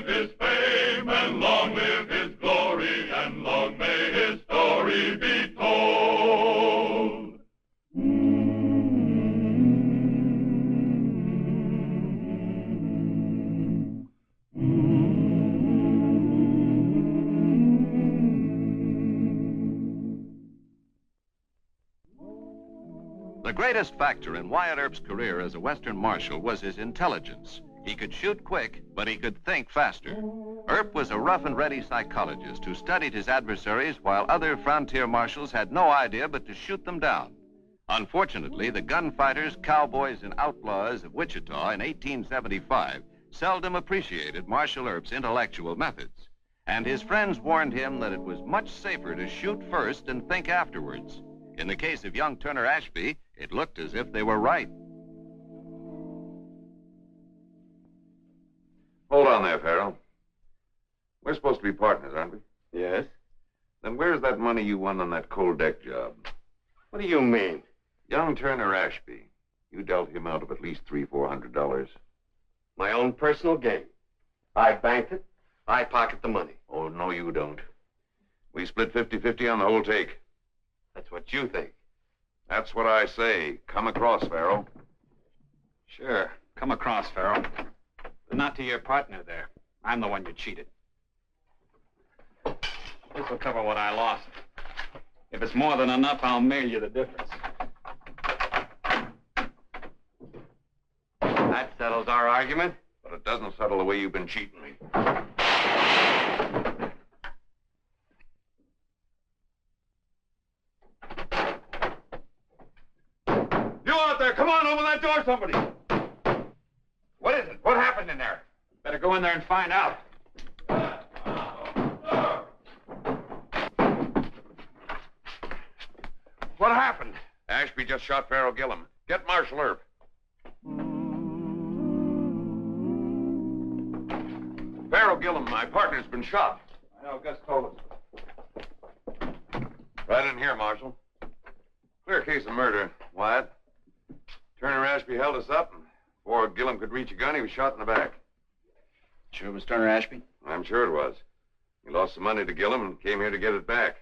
his fame, and long live his glory, and long may his story be told. The greatest factor in Wyatt Earp's career as a Western Marshal was his intelligence. He could shoot quick, but he could think faster. Earp was a rough and ready psychologist who studied his adversaries while other frontier marshals had no idea but to shoot them down. Unfortunately, the gunfighters, cowboys, and outlaws of Wichita in 1875 seldom appreciated Marshal Earp's intellectual methods. And his friends warned him that it was much safer to shoot first and think afterwards. In the case of young Turner Ashby, it looked as if they were right. Hold on there, Farrell. We're supposed to be partners, aren't we? Yes? Then where's that money you won on that cold deck job? What do you mean? Young Turner Ashby. You dealt him out of at least $300-400. My own personal gain. I banked it. I pocket the money. Oh, no, you don't. We split 50-50 on the whole take. That's what you think. That's what I say. Come across, Farrell. Sure. Come across, Farrell. But not to your partner there. I'm the one you cheated. This will cover what I lost. If it's more than enough, I'll mail you the difference. That settles our argument. But it doesn't settle the way you've been cheating me. You out there, come on, open that door, somebody. What is it? What happened in there? Better go in there and find out. What happened? Ashby just shot Farrell Gillum. Get Marshal Earp. Farrell Gillum, my partner's been shot. I know, Gus told us. Right in here, Marshal. Clear case of murder, Wyatt. Turner Ashby held us up, and before Gillum could reach a gun, he was shot in the back. Sure it was Turner Ashby? I'm sure it was. He lost some money to Gillum and came here to get it back.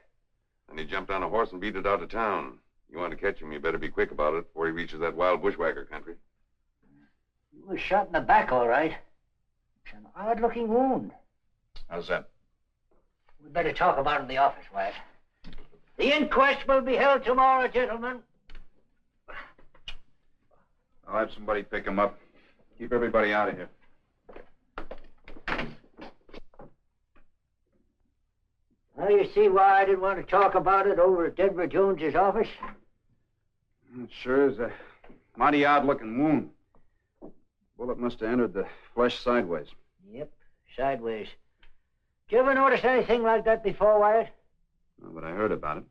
Then he jumped on a horse and beat it out of town. You want to catch him, you better be quick about it before he reaches that wild bushwhacker country. He was shot in the back, all right. It's an odd-looking wound. How's that? We'd better talk about it in the office, Wyatt. The inquest will be held tomorrow, gentlemen. I'll have somebody pick him up. Keep everybody out of here. Now, you see why I didn't want to talk about it over at Denver Jones's office? It sure is a mighty odd-looking wound. Bullet must have entered the flesh sideways. Yep, sideways. Did you ever notice anything like that before, Wyatt? No, but I heard about it.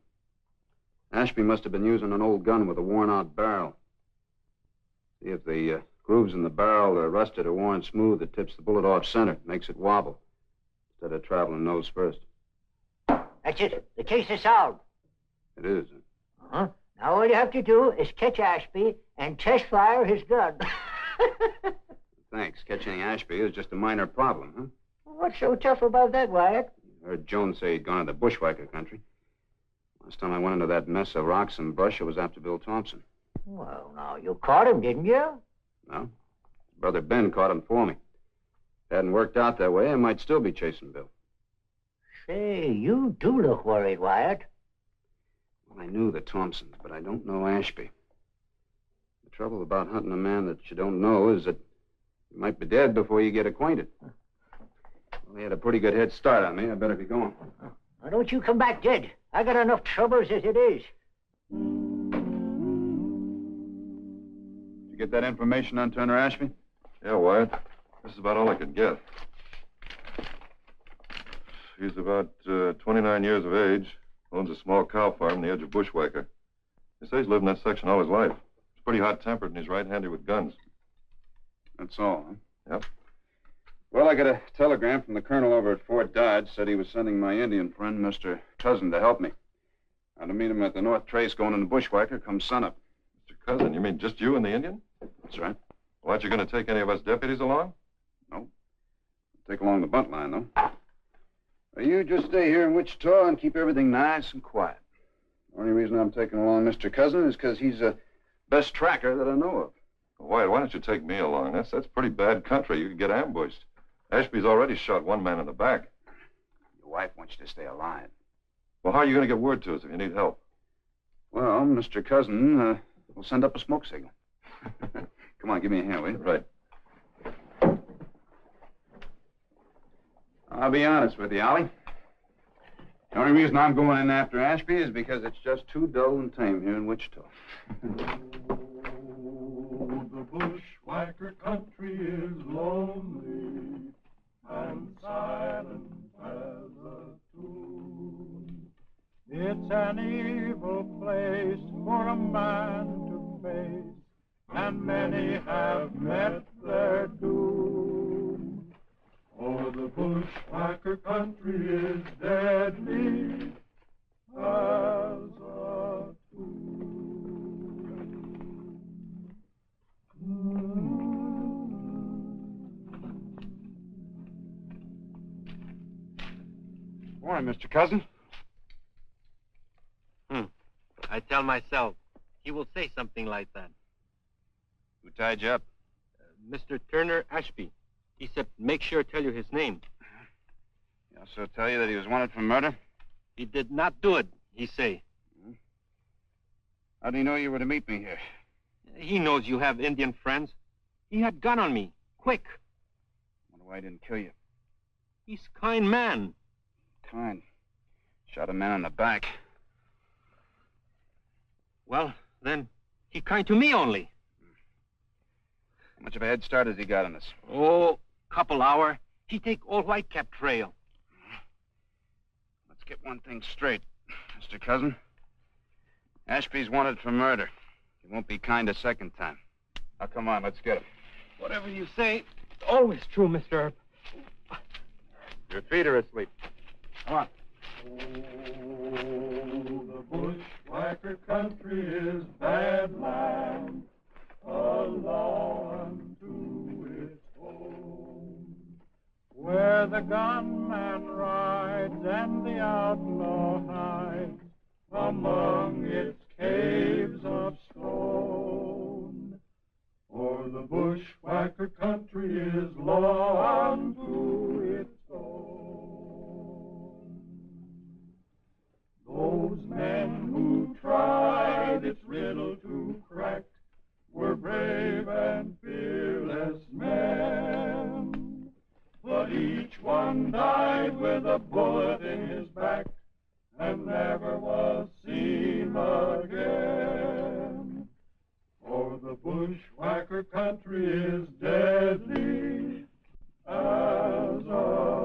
Ashby must have been using an old gun with a worn-out barrel. See, if the grooves in the barrel are rusted or worn smooth, it tips the bullet off center, makes it wobble, instead of traveling nose first. That's it. The case is solved. It is. Uh-huh. Now all you have to do is catch Ashby and test fire his gun. Thanks. Catching Ashby is just a minor problem, huh? What's so tough about that, Wyatt? I heard Jones say he'd gone to the Bushwacker country. Last time I went into that mess of rocks and brush, it was after Bill Thompson. Well, now, you caught him, didn't you? No. His brother Ben caught him for me. If it hadn't worked out that way, I might still be chasing Bill. Say, you do look worried, Wyatt. Well, I knew the Thompsons, but I don't know Ashby. The trouble about hunting a man that you don't know is that you might be dead before you get acquainted. Well, he had a pretty good head start on me. I better be going. Now, don't you come back dead. I got enough troubles as it is. Did you get that information on Turner Ashby? Yeah, Wyatt. This is about all I could get. He's about 29 years of age, owns a small cow farm on the edge of Bushwacker. He says he's lived in that section all his life. He's pretty hot-tempered and he's right-handed with guns. That's all, huh? Yep. Well, I got a telegram from the colonel over at Fort Dodge. Said he was sending my Indian friend, Mr. Cousin, to help me. I'm to meet him at the North Trace going into Bushwacker come sunup. Mr. Cousin, you mean just you and the Indian? That's right. Well, aren't you going to take any of us deputies along? No. I'll Stick along the bunt line, though. Well, you just stay here in Wichita and keep everything nice and quiet. The only reason I'm taking along Mr. Cousin is because he's the best tracker that I know of. Well, Wyatt, why don't you take me along? That's pretty bad country. You could get ambushed. Ashby's already shot one man in the back. Your wife wants you to stay alive. Well, how are you going to get word to us if you need help? Well, Mr. Cousin will send up a smoke signal. Come on, give me a hand, will you? Right. I'll be honest with you, Ollie. The only reason I'm going in after Ashby is because it's just too dull and tame here in Wichita. The bushwhacker country is lonely and silent as a tomb. It's an evil place for a man to face, and many have met their doom. Oh, the bushwhacker country is deadly as a Morning, Mr. Cousin. I tell myself, he will say something like that. Who tied you up? Mr. Turner Ashby. He said, make sure to tell you his name. He also tell you that he was wanted for murder? He did not do it, he say. How did he know you were to meet me here? He knows you have Indian friends. He had gun on me. Quick. Wonder why he didn't kill you. He's kind man. Kind. Shot a man in the back. Well, then, he kind to me only. How much of a head start has he got on us? Oh, couple hour. He take all white cap trail. Let's get one thing straight, Mr. Cousin. Ashby's wanted for murder. He won't be kind a second time. Now, come on, let's get him. Whatever you say, always true, Mr. Earp. Your feet are asleep. Come on. The bushwhacker country is bad land, a law unto its own, where the gunman rides and the outlaw hides among its caves of stone. For the bushwhacker country is law unto its own. Those men who tried its riddle to crack were brave and fearless men, but each one died with a bullet in his back and never was seen again. For the bushwhacker country is deadly as a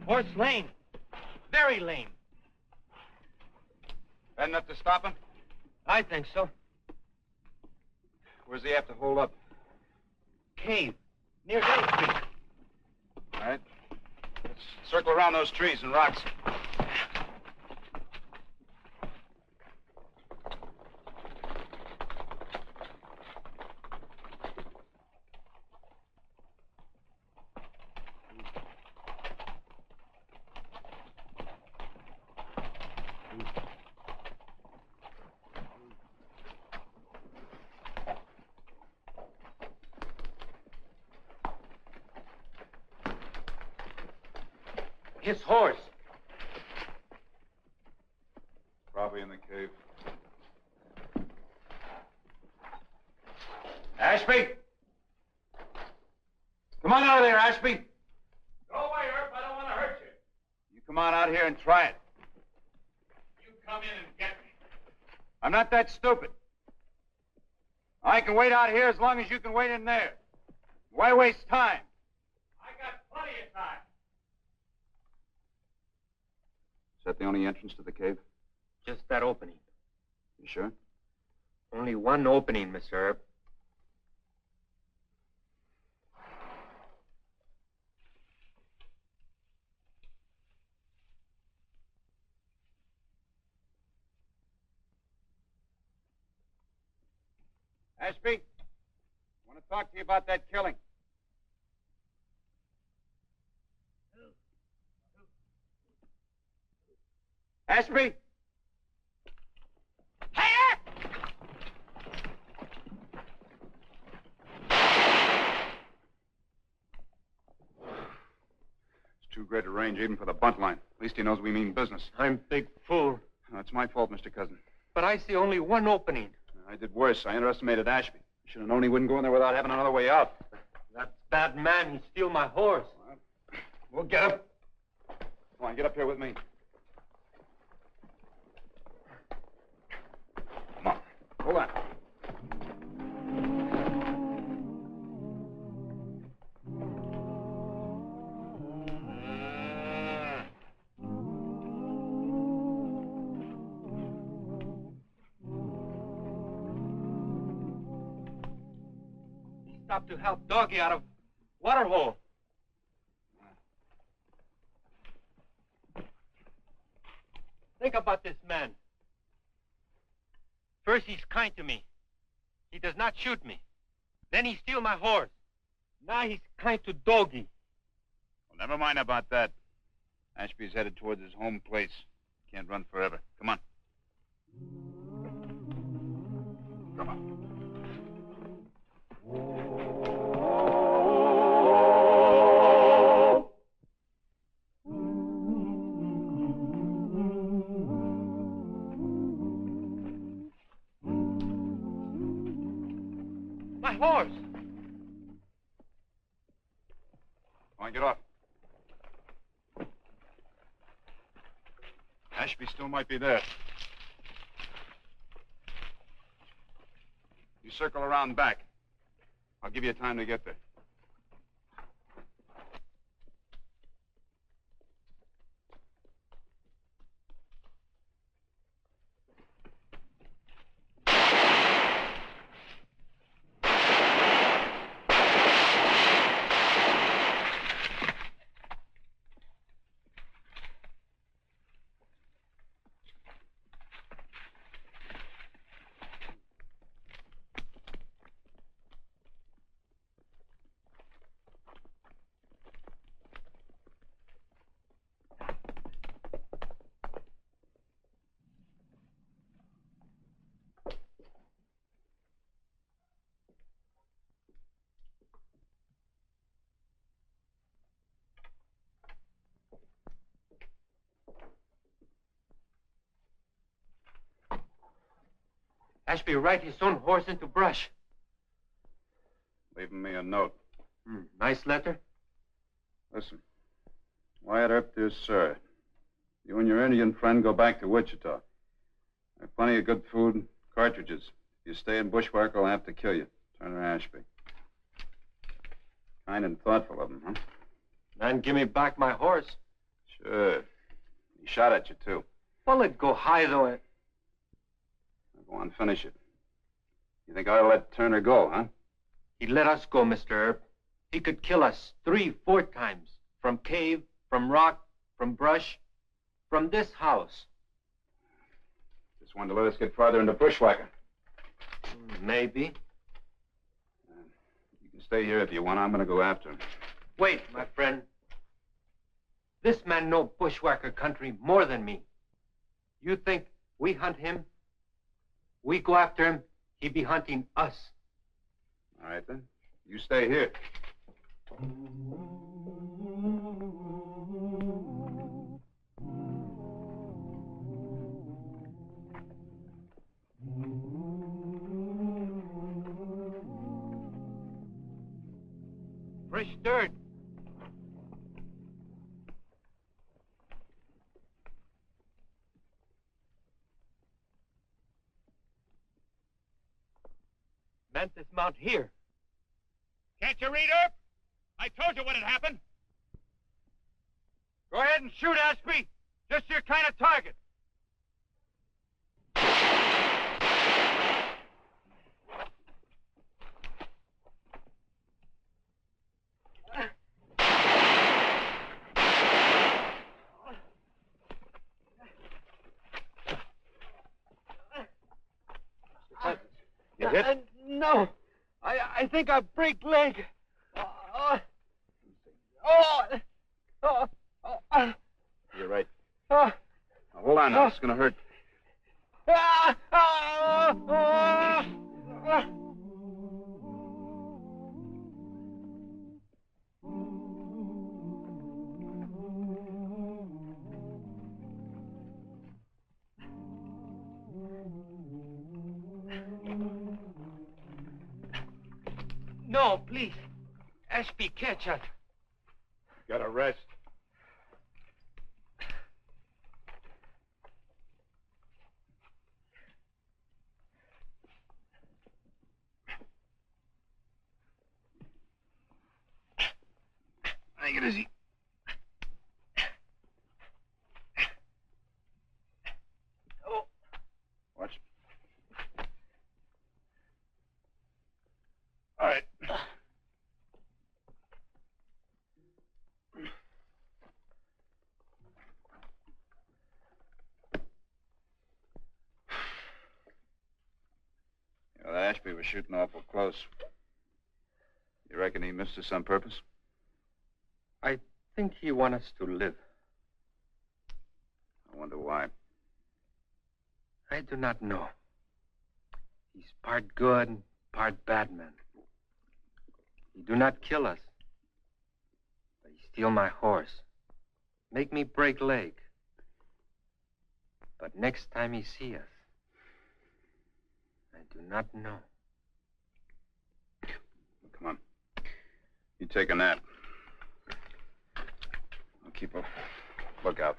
Horse lame. Very lame. Bad enough to stop him? I think so. Where's he have to hold up? Cave. Near Day Street. All right. Let's circle around those trees and rocks. His horse. Probably in the cave. Ashby! Come on out of there, Ashby! Go away, Earp. I don't want to hurt you. You come on out here and try it. You come in and get me. I'm not that stupid. I can wait out here as long as you can wait in there. Why waste time? I got plenty of time. Is that the only entrance to the cave? Just that opening. You sure? Only one opening, Mr. Earp. Ashby, want to talk to you about that killing. Ashby? It's too great a range even for the bunt line. At least he knows we mean business. I'm big fool. It's my fault, Mr. Cousin. But I see only one opening. I did worse. I underestimated Ashby. Should have known he wouldn't go in there without having another way out. That bad man, he steal my horse. We'll get him. Come on, get up here with me. Come on. Hold on. He stopped to help Doggy out of water hole. Think about this man. First, he's kind to me. He does not shoot me. Then he steal my horse. Now he's kind to Doggy. Well, never mind about that. Ashby's headed towards his home place. Can't run forever. Come on. Come on. My horse. Come on, get off. Ashby still might be there. You circle around back. I'll give you time to get there. Ashby ride his own horse into brush. Leaving me a note. Nice letter. Listen. Wyatt Earp, dear sir. You and your Indian friend go back to Wichita. There's plenty of good food and cartridges. If you stay in Bushwacker, I'll have to kill you. Turner Ashby. Kind and thoughtful of him, huh? Man, give me back my horse. Sure. He shot at you, too. Bullet go high, though. Go on, finish it. You think I ought to let Turner go, huh? He let us go, Mr. Earp. He could kill us 3, 4 times. From cave, from rock, from brush, from this house. Just wanted to let us get farther into Bushwacker. Maybe. You can stay here if you want. I'm going to go after him. Wait, my friend. This man know Bushwacker country more than me. You think we hunt him? We go after him, he be hunting us. All right, then. You stay here. Fresh dirt. Man dismount here. Can't you read, Earp? I told you what had happened. Go ahead and shoot, Ashby. Just your kind of target. You hit? No. I think I break leg. You're right. Now, hold on now. It's going to hurt. No, please. Ashby, catch us. Gotta rest. Take it easy. Oh. Watch. All right. That Ashby was shooting awful close. You reckon he missed us on purpose? I think he wants us to live. I wonder why. I do not know. He's part good and part bad man. He do not kill us. But he steal my horse. Make me break leg. But next time he see us, I do not know. Come on. You take a nap. I'll keep a lookout.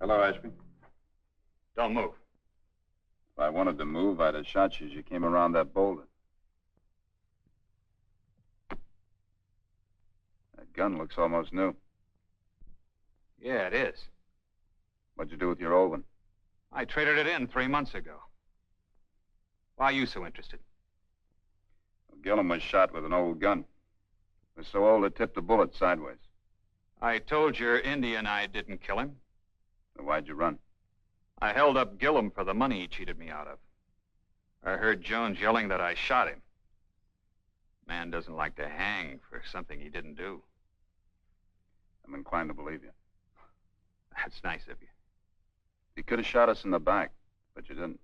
Hello, Ashby. Don't move. If I wanted to move, I'd have shot you as you came around that boulder. That gun looks almost new. Yeah, it is. What'd you do with your old one? I traded it in 3 months ago. Why are you so interested? Well, Gillum was shot with an old gun. It was so old it tipped the bullet sideways. I told your Indian I didn't kill him. So why'd you run? I held up Gillum for the money he cheated me out of. I heard Jones yelling that I shot him. Man doesn't like to hang for something he didn't do. I'm inclined to believe you. That's nice of you. You could have shot us in the back, but you didn't.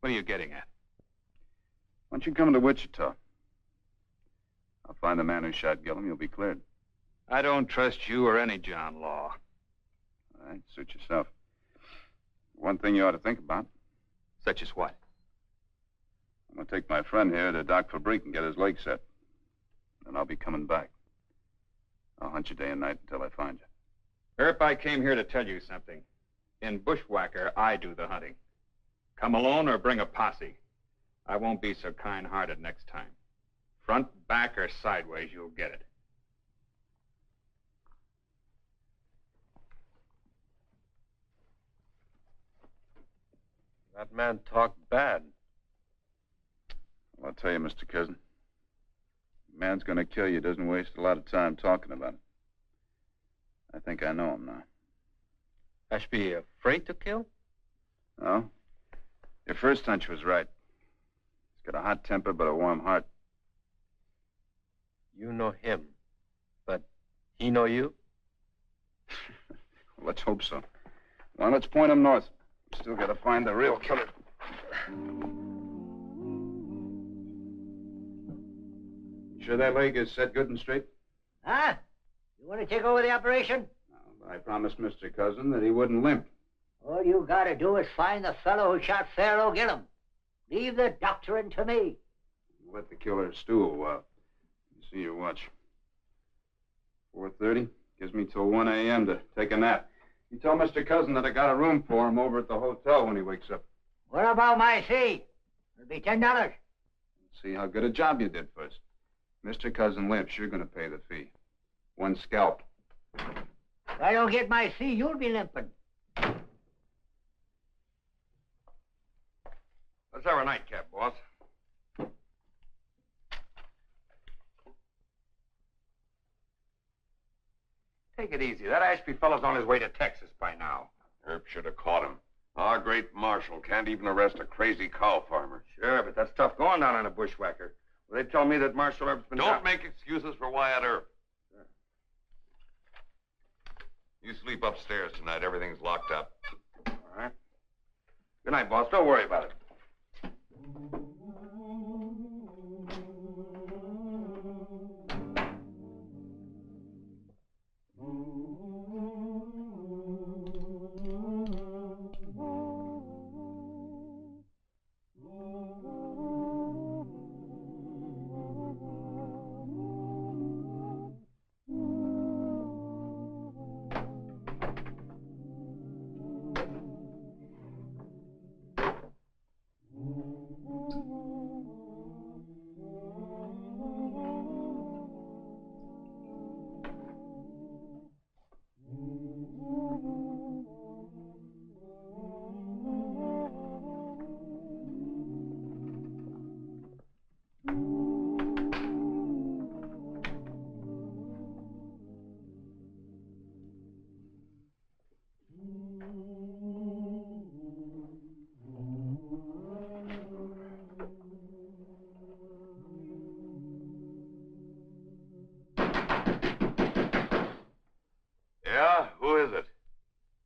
What are you getting at? Why don't you come to Wichita? I'll find the man who shot Gillum. You'll be cleared. I don't trust you or any John Law. All right, suit yourself. One thing you ought to think about. Such as what? I'm going to take my friend here to Doc Fabrique and get his leg set. Then I'll be coming back. I'll hunt you day and night until I find you. Earp, I came here to tell you something. In Bushwacker, I do the hunting. Come alone or bring a posse. I won't be so kind-hearted next time. Front, back, or sideways, you'll get it. That man talked bad. Well, I'll tell you, Mr. Cousin. The man's going to kill you doesn't waste a lot of time talking about it. I think I know him now. Ashby afraid to kill? No. Your first hunch was right. He's got a hot temper but a warm heart. You know him, but he know you? Well, let's hope so. Well, let's point him north. Still got to find the real killer. You sure that leg is set good and straight? Huh? You want to take over the operation? No, I promised Mr. Cousin that he wouldn't limp. All you gotta do is find the fellow who shot Pharaoh Gillum. Leave the doctoring to me. Let the killer stew a while. You see your watch. 4:30? Gives me till 1 a.m. to take a nap. You tell Mr. Cousin that I got a room for him over at the hotel when he wakes up. What about my fee? It'll be $10. See how good a job you did first. Mr. Cousin limps, you're going to pay the fee. 1 scalp. If I don't get my fee, you'll be limping. Let's have a nightcap, boss. Take it easy. That Ashby fellow's on his way to Texas by now. Earp should have caught him. Our great Marshal can't even arrest a crazy cow farmer. Sure, but that's tough going down on a bushwhacker. Well, they tell me that Marshal Earp's been... Don't make excuses for Wyatt Earp. Sure. You sleep upstairs tonight. Everything's locked up. All right. Good night, boss. Don't worry about it.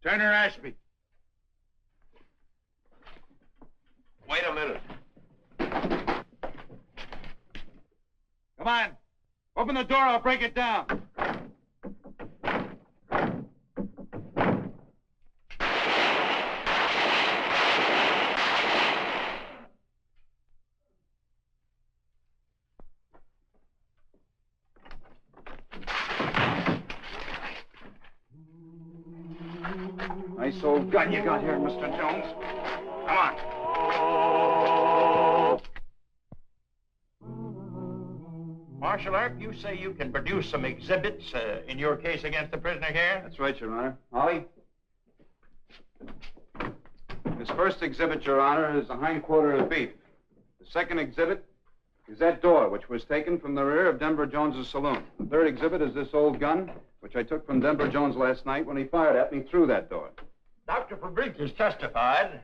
Turner Ashby. Wait a minute. Come on. Open the door, I'll break it down. Nice old gun you got here, Mr. Jones. Come on. Marshal Earp, you say you can produce some exhibits in your case against the prisoner here? That's right, Your Honor. Ollie? This first exhibit, Your Honor, is the hindquarter of beef. The second exhibit is that door, which was taken from the rear of Denver Jones's saloon. The third exhibit is this old gun, which I took from Denver Jones last night when he fired at me through that door. Dr. Fabricius testified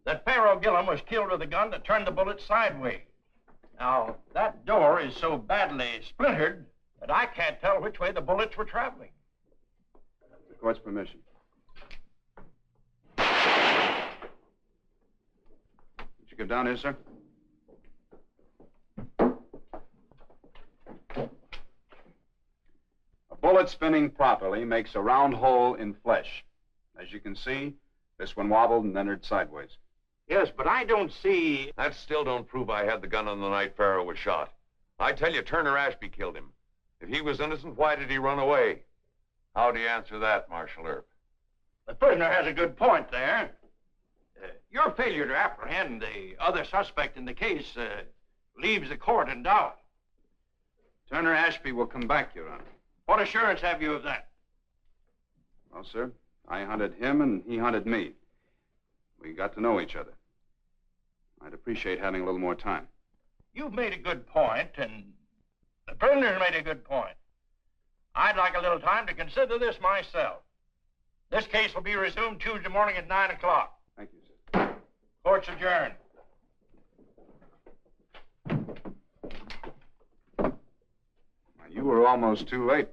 that Pharaoh Gillum was killed with a gun that turned the bullet sideways. Now, that door is so badly splintered that I can't tell which way the bullets were traveling. With the court's permission. Would you come down here, sir? A bullet spinning properly makes a round hole in flesh. As you can see, this one wobbled and entered sideways. Yes, but I don't see... That still don't prove I had the gun on the night Pharaoh was shot. I tell you, Turner Ashby killed him. If he was innocent, why did he run away? How do you answer that, Marshal Earp? The prisoner has a good point there. Your failure to apprehend the other suspect in the case leaves the court in doubt. Turner Ashby will come back, Your Honor. What assurance have you of that? Well, sir, I hunted him and he hunted me. We got to know each other. I'd appreciate having a little more time. You've made a good point, and the prisoner's made a good point. I'd like a little time to consider this myself. This case will be resumed Tuesday morning at 9 o'clock. Thank you, sir. Court's adjourned. You were almost too late.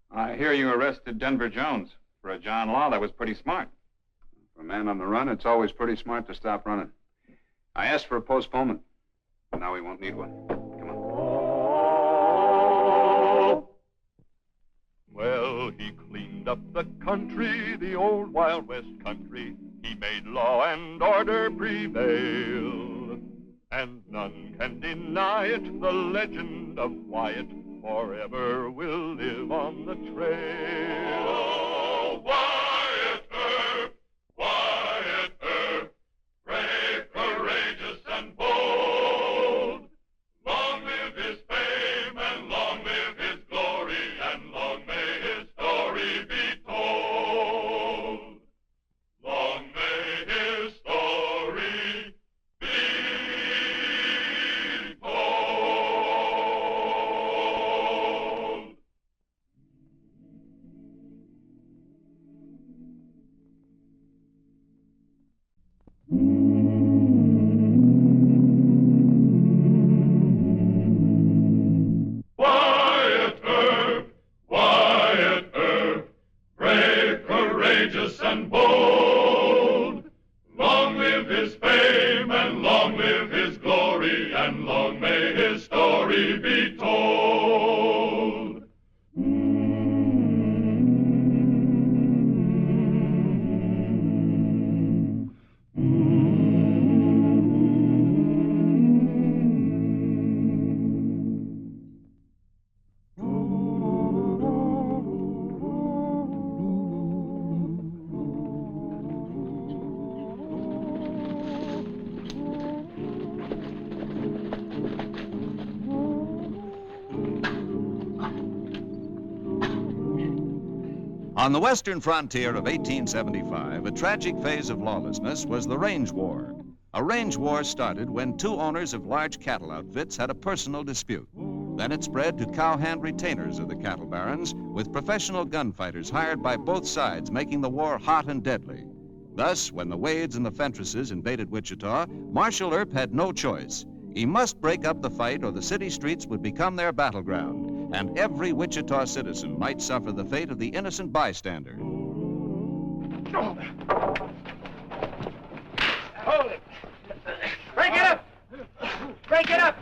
I hear you arrested Denver Jones. For a John Law, that was pretty smart. For a man on the run, it's always pretty smart to stop running. I asked for a postponement, but now we won't need one. Come on. Well, he cleaned up the country, the old Wild West country. He made law and order prevail. And none can deny it, the legend of Wyatt forever will live on the trail. Oh, Wyatt Earp, Wyatt Earp, brave, courageous, and bold. Long live his fame, and long live his glory, and long may his story be told. Long may his story be his fame, and long live his glory, and long may his story be told. On the western frontier of 1875, a tragic phase of lawlessness was the range war. A range war started when two owners of large cattle outfits had a personal dispute. Then it spread to cowhand retainers of the cattle barons, with professional gunfighters hired by both sides, making the war hot and deadly. Thus, when the Wades and the Fentresses invaded Wichita, Marshal Earp had no choice. He must break up the fight or the city streets would become their battleground, and every Wichita citizen might suffer the fate of the innocent bystander. Hold it! Break it up! Break it up!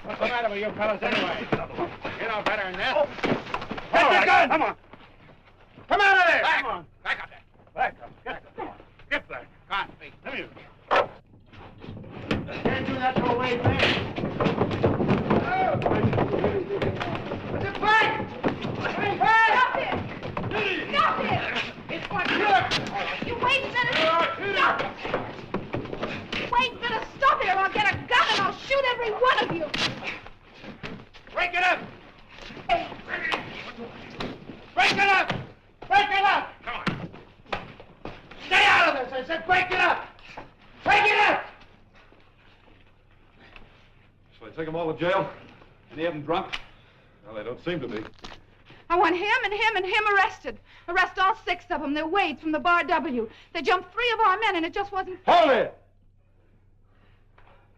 What's the matter with you fellas anyway? You know better than that. Get the gun! Come on! Come out of there! Come on! Back up there! Back up! Come on! Get back! Come on, please. Come here. Can't do that to a Wade man. What's it fight? Hey, stop it! Stop it! It's what you wait a minute! Stop it! Wait a minute! Stop it or I'll get a gun and I'll shoot every one of you! Break it up! Break it up! Break it up! Come on! Stay out of this! I said break it up! Break it up! Shall I take them all to jail? Any of them drunk? Well, they don't seem to be. I want him and him and him arrested. Arrest all 6 of them. They're Wades from the Bar W. They jumped 3 of our men and it just wasn't... Hold it!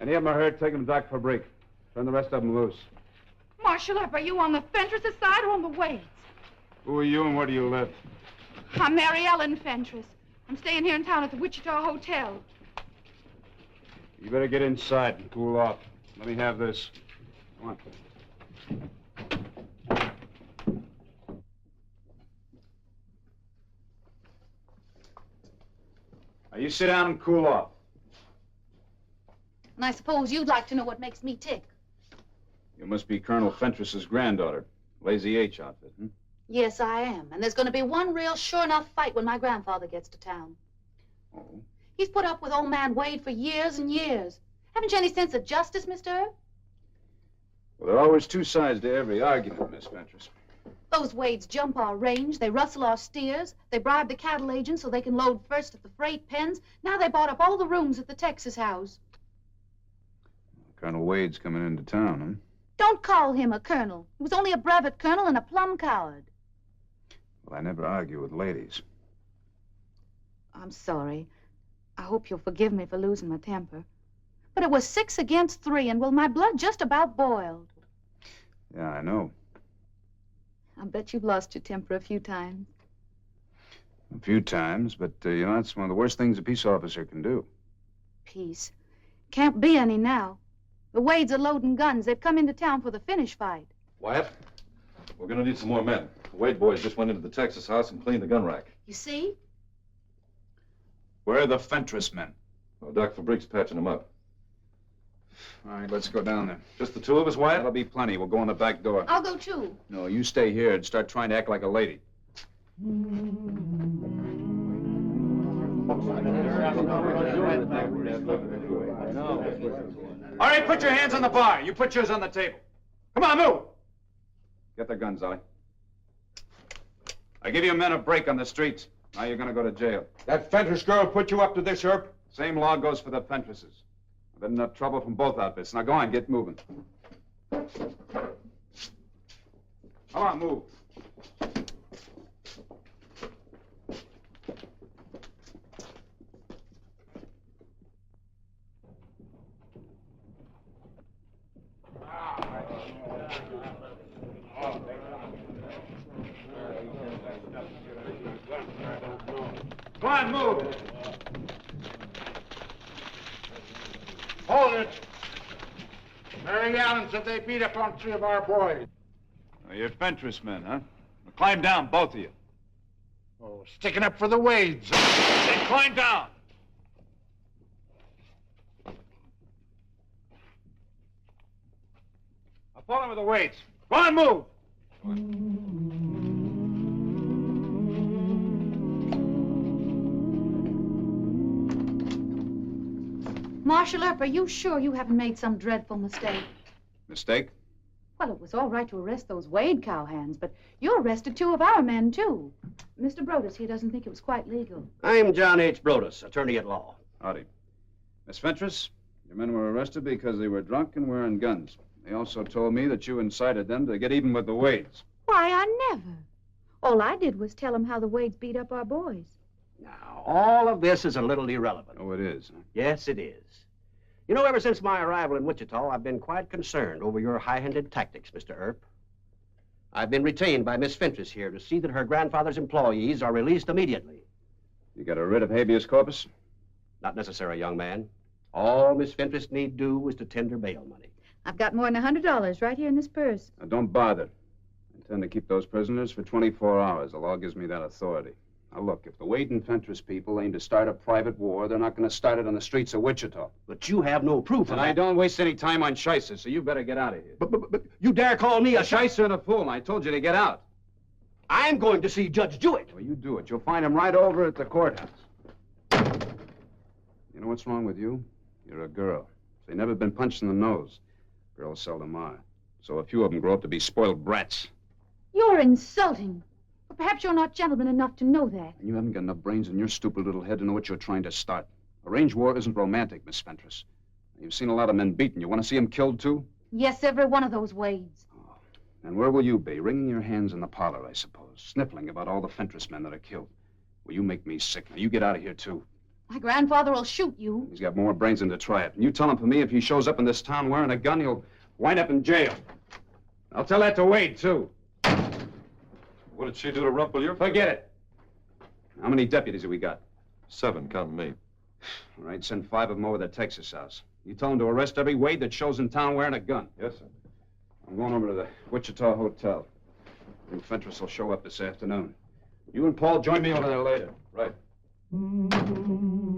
Any of them are hurt, take them back for break. Turn the rest of them loose. Marshal Earp, are you on the Fentresses side or on the Wades? Who are you and where do you live? I'm Mary Ellen Fentress. I'm staying here in town at the Wichita Hotel. You better get inside and cool off. Let me have this. Come on. Now, you sit down and cool off. And I suppose you'd like to know what makes me tick. You must be Colonel Fentress's granddaughter. Lazy H outfit, hmm? Yes, I am. And there's going to be one real sure enough fight when my grandfather gets to town. Oh? He's put up with old man Wade for years and years. Haven't you any sense of justice, Mr. Earp? Well, there are always two sides to every argument, Miss Fentress. Those Wades jump our range, they rustle our steers, they bribe the cattle agents so they can load first at the freight pens. Now they bought up all the rooms at the Texas house. Colonel Wade's coming into town, huh? Don't call him a colonel. He was only a brevet colonel and a plum coward. Well, I never argue with ladies. I'm sorry. I hope you'll forgive me for losing my temper. But it was 6 against 3, and well, my blood just about boiled. Yeah, I know. I bet you've lost your temper a few times. A few times, but, you know, that's one of the worst things a peace officer can do. Peace. Can't be any now. The Wades are loading guns. They've come into town for the finish fight. Wyatt, we're going to need some more men. The Wade boys just went into the Texas house and cleaned the gun rack. You see? Where are the Fentress men? Well, Doc Fabric's patching them up. All right, let's go down there. Just the 2 of us, Wyatt? That'll be plenty. We'll go in the back door. I'll go too. No, you stay here and start trying to act like a lady. All right, put your hands on the bar. You put yours on the table. Come on, move. Get their guns, Ollie. I give you men a break on the streets. Now you're going to go to jail. That Fentress girl put you up to this, Earp? Same law goes for the Fentresses. I've had enough trouble from both outfits. Now go on, get moving. Come on, move. Come on, move. Hold it. Mary Allen said they beat up on 3 of our boys. Oh, you're Fentress men, huh? Well, climb down, both of you. Oh, sticking up for the Wades. Then climb down. I'll pull him with the weights. Go on, move. Marshal Earp, are you sure you haven't made some dreadful mistake? Mistake? Well, it was all right to arrest those Wade cowhands, but you arrested 2 of our men, too. Mr. Brodus here doesn't think it was quite legal. I'm John H. Brodus, attorney at law. Howdy. Miss Fentress, your men were arrested because they were drunk and wearing guns. They also told me that you incited them to get even with the Wades. Why, I never. All I did was tell them how the Wades beat up our boys. Now, all of this is a little irrelevant. Oh, it is, huh? Yes, it is. You know, ever since my arrival in Wichita, I've been quite concerned over your high-handed tactics, Mr. Earp. I've been retained by Miss Fentress here to see that her grandfather's employees are released immediately. You got a writ of habeas corpus? Not necessary, young man. All Miss Fentress need do is to tender bail money. I've got more than $100 right here in this purse. Now, don't bother. I intend to keep those prisoners for 24 hours. The law gives me that authority. Now, look, if the Wade and Fentress people aim to start a private war, they're not going to start it on the streets of Wichita. But you have no proof of And that. I don't waste any time on shysters, so you better get out of here. But you dare call me a shyster and a fool, and I told you to get out. I'm going to see Judge Jewett. Well, you do it. You'll find him right over at the courthouse. You know what's wrong with you? You're a girl. They've never been punched in the nose. Girls seldom are. So a few of them grow up to be spoiled brats. You're insulting. But perhaps you're not gentleman enough to know that. And you haven't got enough brains in your stupid little head to know what you're trying to start. A range war isn't romantic, Miss Fentress. You've seen a lot of men beaten. You want to see them killed, too? Yes, every one of those Wades. Oh. And where will you be? Wringing your hands in the parlor, I suppose. Sniffling about all the Fentress men that are killed. Well, you make me sick. Now, you get out of here, too. My grandfather will shoot you. He's got more brains than to try it. And you tell him for me, if he shows up in this town wearing a gun, he'll wind up in jail. I'll tell that to Wade, too. What did she do to rumple your... Forget it. How many deputies have we got? 7, counting me. All right, send 5 of them over to Texas House. You tell them to arrest every Wade that shows in town wearing a gun. Yes, sir. I'm going over to the Wichita Hotel. I think Fentress will show up this afternoon. You and Paul join me over there later. Right. Oh,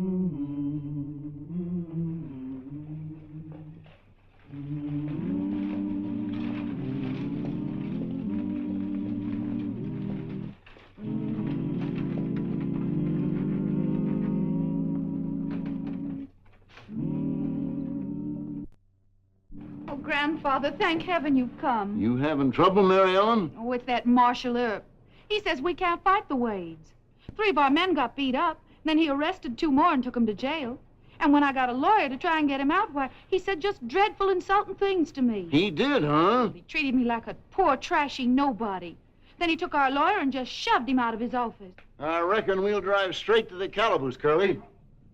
Grandfather, thank heaven you've come. You having trouble, Mary Ellen? With that Marshal Earp. He says we can't fight the Wades. 3 of our men got beat up, then he arrested 2 more and took them to jail. And when I got a lawyer to try and get him out, why, he said just dreadful, insulting things to me. He did, huh? He treated me like a poor, trashy nobody. Then he took our lawyer and just shoved him out of his office. I reckon we'll drive straight to the calaboose, Curly.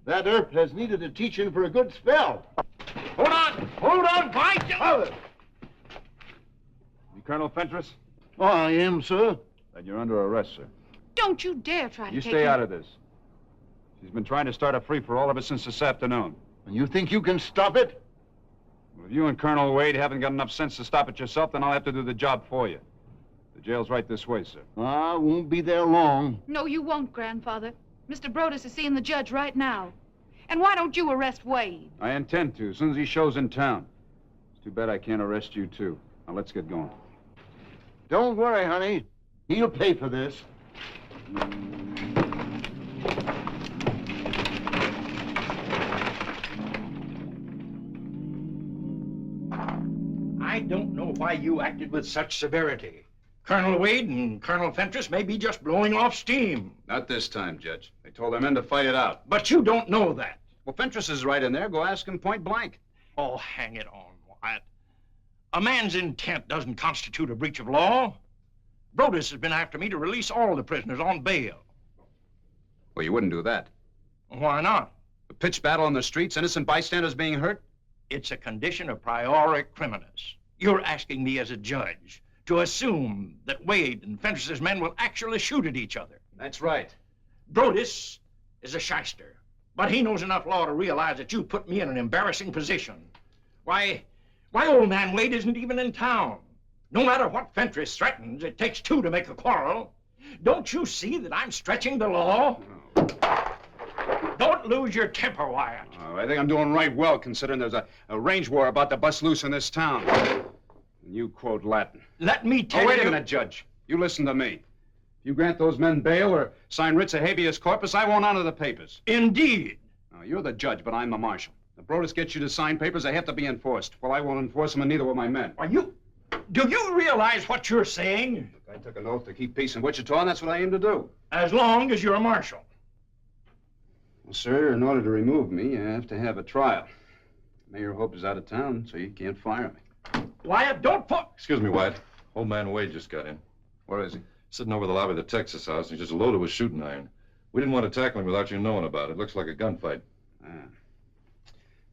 That Earp has needed a teaching for a good spell. Hold on, by Jove! You Colonel Fentress? Oh, I am, sir. Then you're under arrest, sir. Don't you dare try to You take stay him. out of this. She's been trying to start a free-for-all ever since this afternoon. And you think you can stop it? Well, if you and Colonel Wade haven't got enough sense to stop it yourself, then I'll have to do the job for you. The jail's right this way, sir. I won't be there long. No, you won't, Grandfather. Mr. Brodus is seeing the judge right now. And why don't you arrest Wade? I intend to, as soon as he shows in town. It's too bad I can't arrest you, too. Now, let's get going. Don't worry, honey. He'll pay for this. I don't know why you acted with such severity. Colonel Wade and Colonel Fentress may be just blowing off steam. Not this time, Judge. They told their men to fight it out. But you don't know that. Well, Fentress is right in there. Go ask him point blank. Oh, hang it on, Wyatt. A man's intent doesn't constitute a breach of law. Brodus has been after me to release all the prisoners on bail. Well, you wouldn't do that. Why not? A pitched battle on the streets, innocent bystanders being hurt? It's a condition of priori criminis. You're asking me as a judge to assume that Wade and Fentress's men will actually shoot at each other. That's right. Brodus is a shyster. But he knows enough law to realize that you put me in an embarrassing position. Why, old man Wade isn't even in town. No matter what Fentress threatens, it takes two to make a quarrel. Don't you see that I'm stretching the law? Don't lose your temper, Wyatt. Oh, I think I'm doing right well, considering there's a range war about to bust loose in this town. And you quote Latin. Let me tell you... Oh, wait a minute, Judge. You listen to me. If you grant those men bail or sign writs of habeas corpus, I won't honor the papers. Indeed. Now, you're the judge, but I'm the marshal. If Brodus gets you to sign papers, they have to be enforced. Well, I won't enforce them, and neither will my men. Do you realize what you're saying? I took an oath to keep peace in Wichita, and that's what I aim to do. As long as you're a marshal. Well, sir, in order to remove me, you have to have a trial. Mayor Hope is out of town, so you can't fire me. Wyatt, don't put... Excuse me, Wyatt. Old man Wade just got in. Where is he? Sitting over the lobby of the Texas house, and he's just loaded with shooting iron. We didn't want to tackle him without you knowing about it. Looks like a gunfight.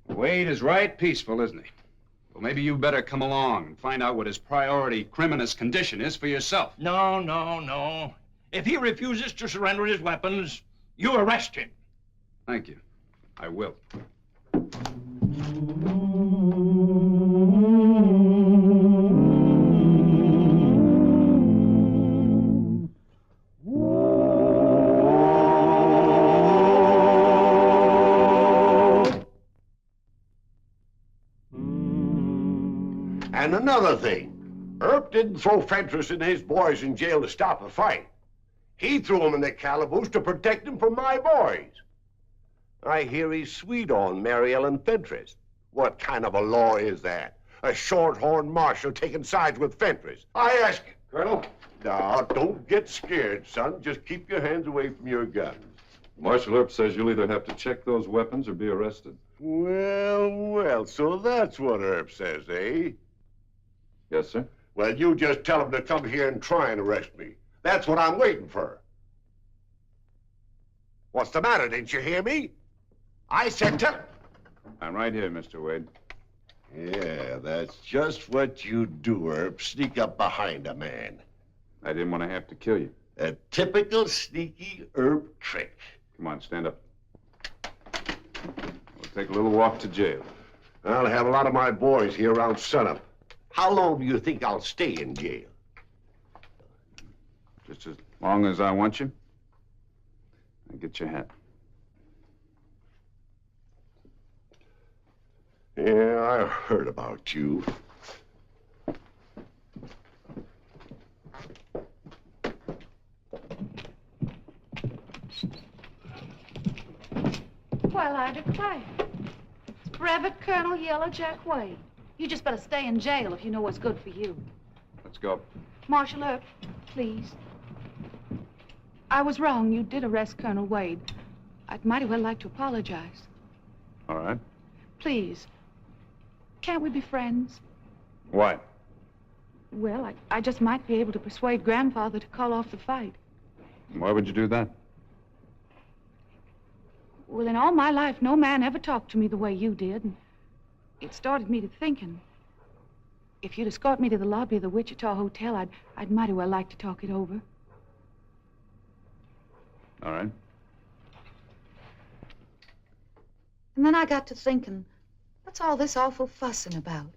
Wade is right peaceful, isn't he? Well, maybe you better come along and find out what his priority criminous condition is for yourself. No. If he refuses to surrender his weapons, you arrest him. Thank you. I will. And another thing, Earp didn't throw Fentress and his boys in jail to stop a fight. He threw them in the calaboose to protect them from my boys. I hear he's sweet on Mary Ellen Fentress. What kind of a law is that? A short-horned marshal taking sides with Fentress. I ask you, Colonel? Now, don't get scared, son. Just keep your hands away from your guns. Marshal Earp says you'll either have to check those weapons or be arrested. Well, so that's what Earp says, eh? Yes, sir. Well, you just tell him to come here and try and arrest me. That's what I'm waiting for. What's the matter? Didn't you hear me? I said tell him. I'm right here, Mr. Wade. Yeah, that's just what you do, Earp. Sneak up behind a man. I didn't want to have to kill you. A typical sneaky Earp trick. Come on, stand up. We'll take a little walk to jail. I'll have a lot of my boys here around sunup. How long do you think I'll stay in jail? Just as long as I want you. Now get your hat. Yeah, I heard about you. Well, I declare. It's Brevet Colonel Yellow Jack Wade. You just better stay in jail if you know what's good for you. Let's go. Marshal Earp, please. I was wrong. You did arrest Colonel Wade. I'd mighty well like to apologize. All right. Please. Can't we be friends? Why? Well, I just might be able to persuade Grandfather to call off the fight. Why would you do that? Well, in all my life, no man ever talked to me the way you did. And it started me to thinking. If you'd escort me to the lobby of the Wichita Hotel, I'd mighty well like to talk it over. All right. And then I got to thinking, what's all this awful fussing about?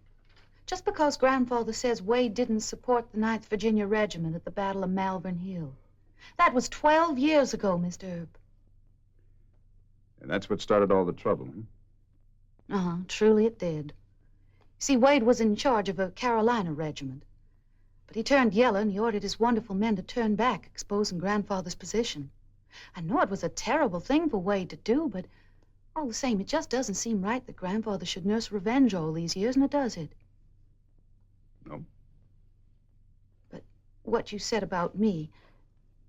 Just because Grandfather says Wade didn't support the 9th Virginia Regiment at the Battle of Malvern Hill. That was 12 years ago, Mr. Earp. And that's what started all the trouble, huh? Uh-huh, truly it did. See, Wade was in charge of a Carolina regiment. But he turned yellow and he ordered his wonderful men to turn back, exposing Grandfather's position. I know it was a terrible thing for Wade to do, but all the same, it just doesn't seem right that Grandfather should nurse revenge all these years, now does it? No. But what you said about me,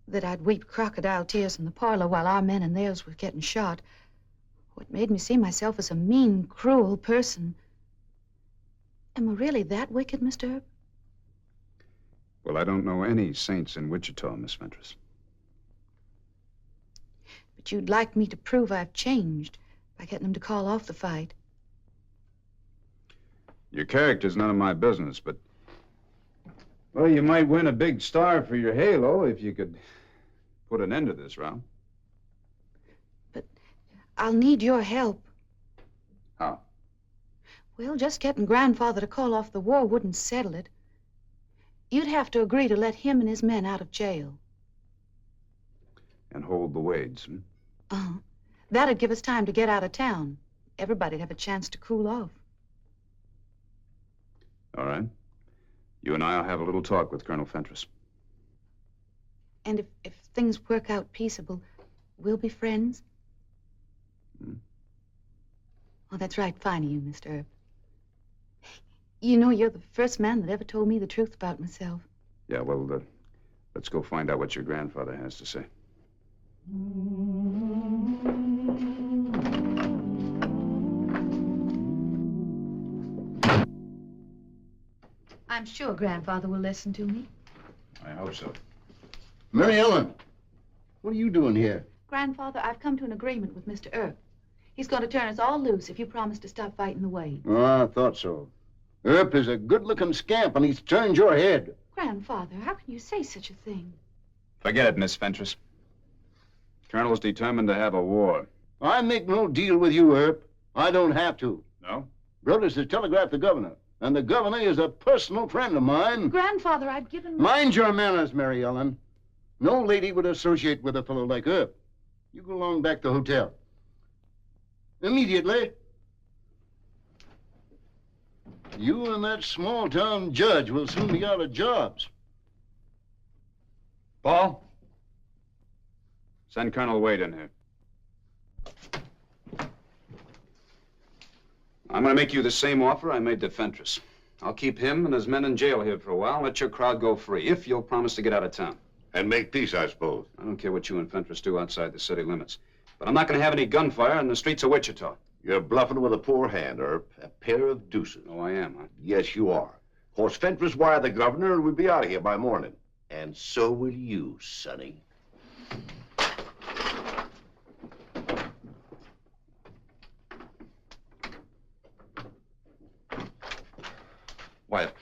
that I'd weep crocodile tears in the parlor while our men and theirs were getting shot, what made me see myself as a mean, cruel person. Am I really that wicked, Mr. Earp? Well, I don't know any saints in Wichita, Miss Fentress. But you'd like me to prove I've changed by getting them to call off the fight. Your character's none of my business, but... well, you might win a big star for your halo if you could put an end to this row. I'll need your help. How? Well, just getting Grandfather to call off the war wouldn't settle it. You'd have to agree to let him and his men out of jail. And hold the Wades, Uh-huh. That'd give us time to get out of town. Everybody'd have a chance to cool off. All right. You and I'll have a little talk with Colonel Fentress. And if things work out peaceable, we'll be friends? Oh, that's right, fine of you, Mr. Earp. You know, you're the first man that ever told me the truth about myself. Yeah, well, let's go find out what your grandfather has to say. I'm sure Grandfather will listen to me. I hope so. Mary Ellen, what are you doing here? Grandfather, I've come to an agreement with Mr. Earp. He's going to turn us all loose if you promise to stop fighting the Wade. Oh, I thought so. Earp is a good-looking scamp, and he's turned your head. Grandfather, how can you say such a thing? Forget it, Miss Fentress. Colonel's determined to have a war. I make no deal with you, Earp. I don't have to. No? Brothers has telegraphed the governor, and the governor is a personal friend of mine. Grandfather, I've given... Mind your manners, Mary Ellen. No lady would associate with a fellow like Earp. You go along back to the hotel. Immediately. You and that small-town judge will soon be out of jobs. Paul? Send Colonel Wade in here. I'm going to make you the same offer I made to Fentress. I'll keep him and his men in jail here for a while and let your crowd go free, if you'll promise to get out of town. And make peace, I suppose. I don't care what you and Fentress do outside the city limits. But I'm not going to have any gunfire in the streets of Wichita. You're bluffing with a poor hand, Earp. A pair of deuces. Oh, I am, huh? Yes, you are. Of course, Fentress wired the governor and we'll be out of here by morning. And so will you, Sonny. Wyatt,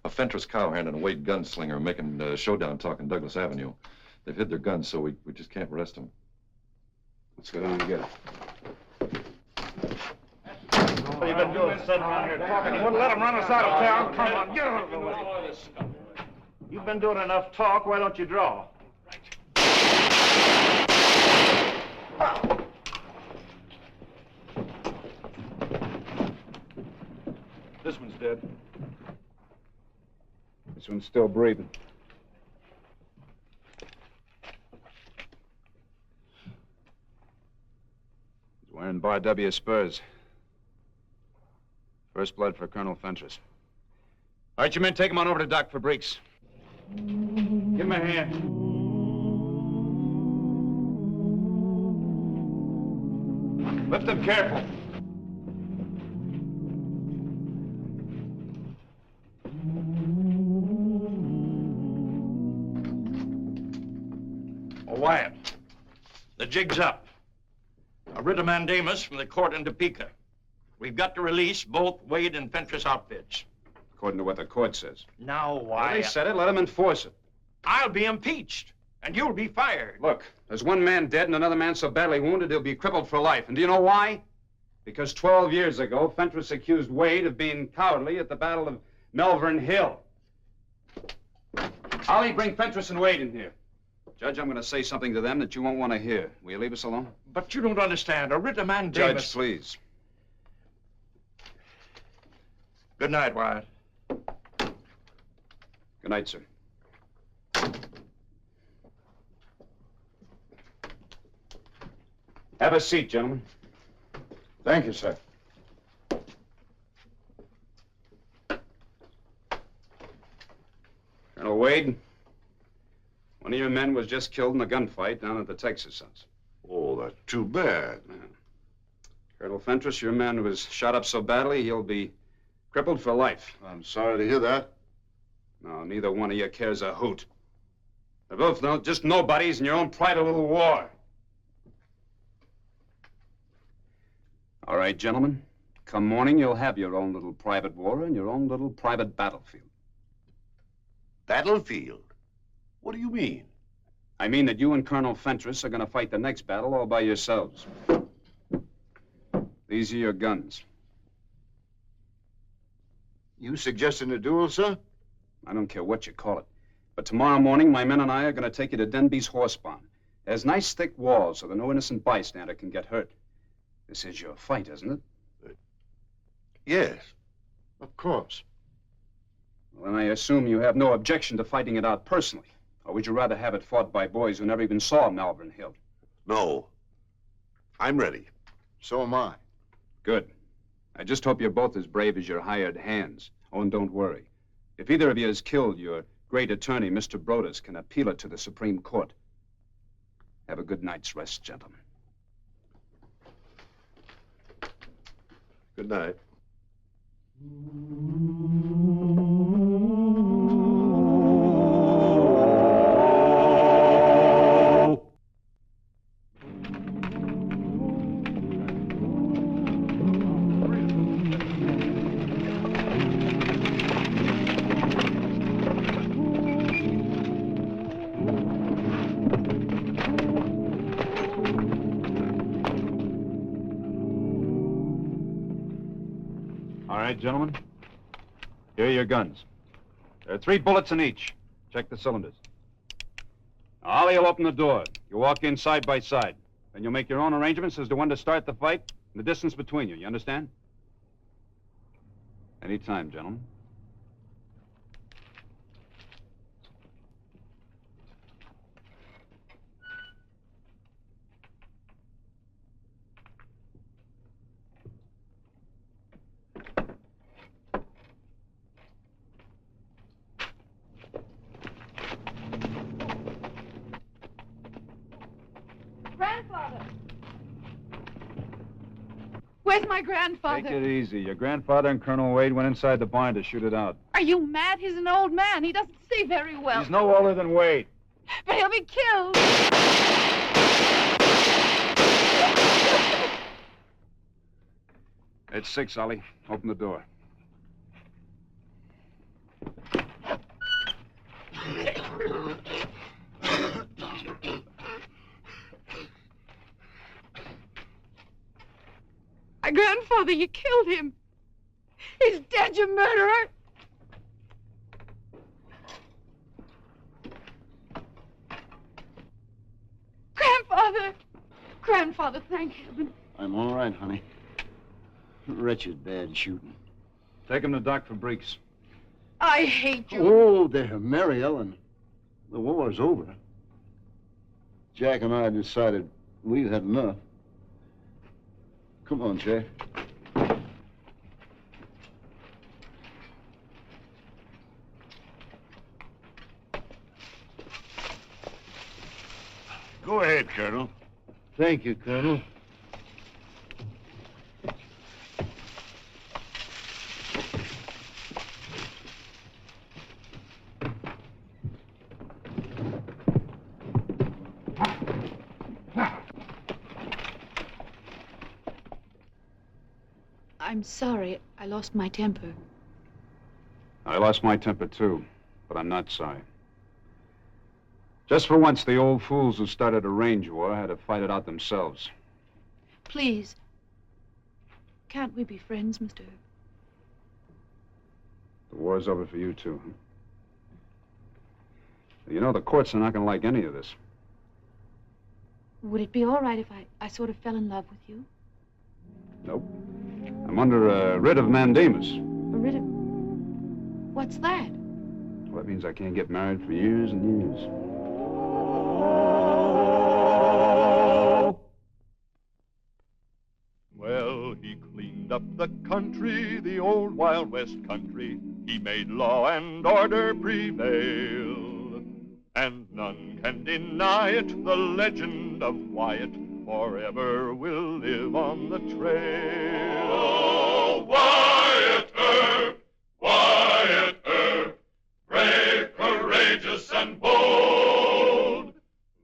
a Fentress cowhand and a Wade gunslinger are making showdown talk in Douglas Avenue. They've hid their guns, so we just can't arrest them. Let's go down and get it. What have you been doing sitting around here talking? You wouldn't let them run us out of town? Come on, get out of the way. You've been doing enough talk. Why don't you draw? This one's dead. This one's still breathing. He's wearing Bar W spurs. First blood for Colonel Fentress. All right, you men, take him on over to Doc for Breeks. Give him a hand. Lift him careful. Wyatt, the jig's up. A writ of mandamus from the court in Topeka. We've got to release both Wade and Fentress outfits. According to what the court says. Now, Well, Wyatt, they said it, let them enforce it. I'll be impeached, and you'll be fired. Look, there's one man dead and another man so badly wounded he'll be crippled for life. And do you know why? Because 12 years ago, Fentress accused Wade of being cowardly at the Battle of Melvern Hill. Ollie, bring Fentress and Wade in here. Judge, I'm going to say something to them that you won't want to hear. Will you leave us alone? But you don't understand. A writ of mandamus... Judge, please. Good night, Wyatt. Good night, sir. Have a seat, gentlemen. Thank you, sir. Colonel Wade, one of your men was just killed in a gunfight down at the Texas house. Oh, that's too bad. Yeah. Colonel Fentress, your man was shot up so badly he'll be crippled for life. I'm sorry to hear that. No, neither one of you cares a hoot. They're both just nobodies in your own private little war. All right, gentlemen. Come morning, you'll have your own little private war and your own little private battlefield. Battlefield? What do you mean? I mean that you and Colonel Fentress are going to fight the next battle all by yourselves. These are your guns. You suggesting a duel, sir? I don't care what you call it. But tomorrow morning, my men and I are going to take you to Denby's horse barn. There's nice thick walls so that no innocent bystander can get hurt. This is your fight, isn't it? Yes, of course. Well, then I assume you have no objection to fighting it out personally. Or would you rather have it fought by boys who never even saw Malvern Hill? No. I'm ready. So am I. Good. I just hope you're both as brave as your hired hands. Oh, and don't worry. If either of you is killed, your great attorney, Mr. Brodus, can appeal it to the Supreme Court. Have a good night's rest, gentlemen. Good night. All right, gentlemen. Here are your guns. There are 3 bullets in each. Check the cylinders. Now, Ollie will open the door. You walk in side by side. Then you'll make your own arrangements as to when to start the fight and the distance between you. You understand? Any time, gentlemen. Grandfather! Where's my grandfather? Take it easy. Your grandfather and Colonel Wade went inside the barn to shoot it out. Are you mad? He's an old man. He doesn't see very well. He's no older than Wade. But he'll be killed. It's 6, Ollie. Open the door. My grandfather, you killed him. He's dead, you murderer. Grandfather! Grandfather, thank heaven. I'm all right, honey. Wretched bad shooting. Take him to Doc for Breeks. I hate you. Oh, there, Mary Ellen. The war's over. Jack and I decided we've had enough. Come on, Jack. Go ahead, Colonel. Thank you, Colonel. I'm sorry. I lost my temper. I lost my temper, too, but I'm not sorry. Just for once, the old fools who started a range war had to fight it out themselves. Please. Can't we be friends, Mr. Earp? The war's over for you, too, huh? You know, the courts are not going to like any of this. Would it be all right if I sort of fell in love with you? Nope. I'm under a writ of mandamus. A writ of... What's that? Well, that means I can't get married for years and years. Well, he cleaned up the country, the old Wild West country. He made law and order prevail. And none can deny it, the legend of Wyatt forever will live on the trail. Oh, Wyatt Earp, Wyatt Earp, brave, courageous, and bold.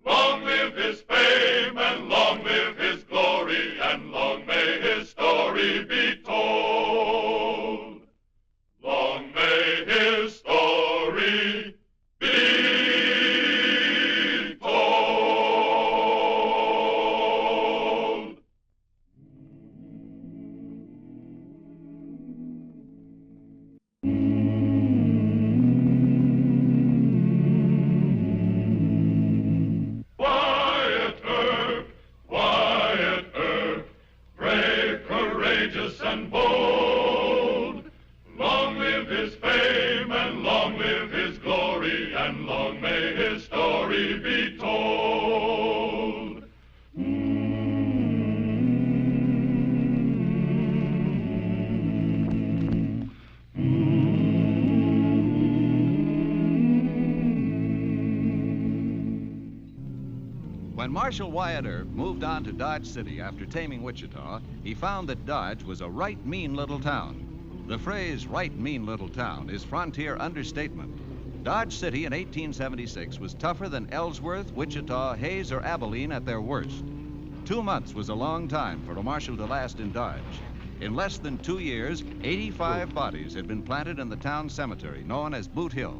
Long live his fame, and long live his glory, and long may his story be told. Long may his story be told. courageous and bold. Long live his fame, and long live his glory, and long may his story be told. When Marshal Wyatt Earp moved on to Dodge City after taming Wichita, he found that Dodge was a right mean little town. The phrase right mean little town is frontier understatement. Dodge City in 1876 was tougher than Ellsworth, Wichita, Hayes, or Abilene at their worst. 2 months was a long time for a marshal to last in Dodge. In less than 2 years, 85 bodies had been planted in the town cemetery, known as Boot Hill.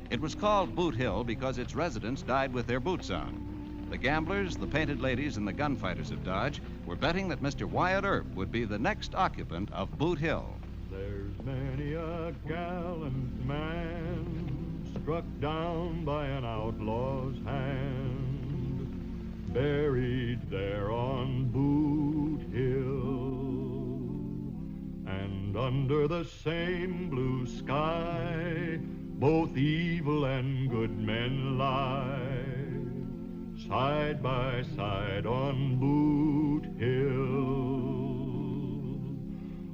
It was called Boot Hill because its residents died with their boots on. The gamblers, the painted ladies, and the gunfighters of Dodge were betting that Mr. Wyatt Earp would be the next occupant of Boot Hill. There's many a gallant man struck down by an outlaw's hand, buried there on Boot Hill. And under the same blue sky, both evil and good men lie, side by side on Boot Hill.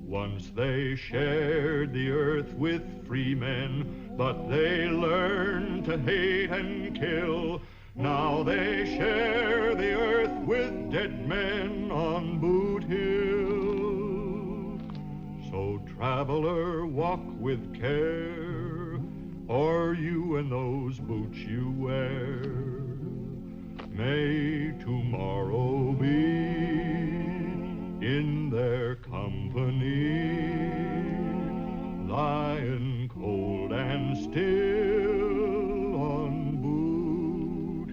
Once they shared the earth with free men, but they learned to hate and kill. Now they share the earth with dead men on Boot Hill. So traveler, walk with care, or you and those boots you wear may tomorrow be in their company, lying cold and still on Boot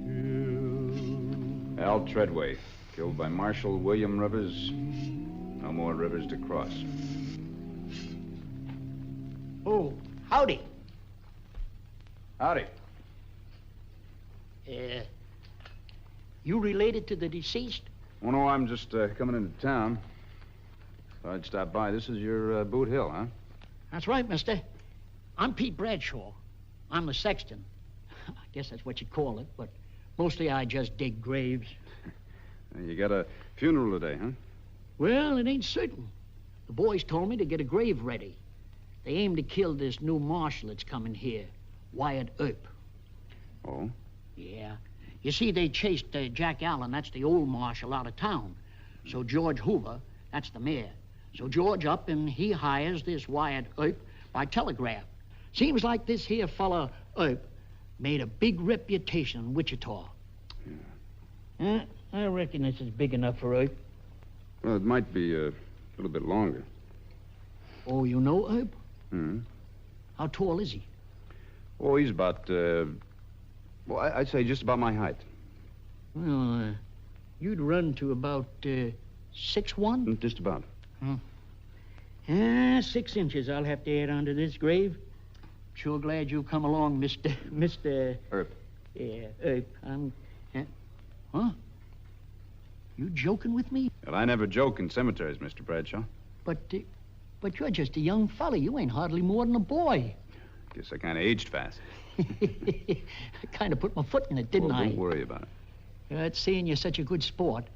Hill. Al Treadway, killed by Marshal William Rivers. No more rivers to cross. Oh, howdy. Howdy. You related to the deceased? Oh, no, I'm just coming into town. Thought I'd stop by. This is your Boot Hill, huh? That's right, mister. I'm Pete Bradshaw. I'm the sexton. I guess that's what you call it, but mostly I just dig graves. You got a funeral today, huh? Well, it ain't certain. The boys told me to get a grave ready. They aim to kill this new marshal that's coming here, Wyatt Earp. Oh? Yeah. You see, they chased Jack Allen, that's the old marshal, out of town. So George Hoover, that's the mayor. So George up and he hires this Wyatt Earp by telegraph. Seems like this here fella Earp made a big reputation in Wichita. Yeah. I reckon this is big enough for Earp. Well, it might be a little bit longer. Oh, you know Earp? Hmm. How tall is he? Oh, he's about, well, I'd say just about my height. Well, you'd run to about 6'1"? Just about. 6 inches I'll have to add onto this grave. Sure glad you come along, Mr. Earp. Yeah, Earp. Huh? You joking with me? Well, I never joke in cemeteries, Mr. Bradshaw. But you're just a young fella. You ain't hardly more than a boy. Guess I kind of aged fast. I kind of put my foot in it, didn't I? Don't worry about it. That's seeing you're such a good sport.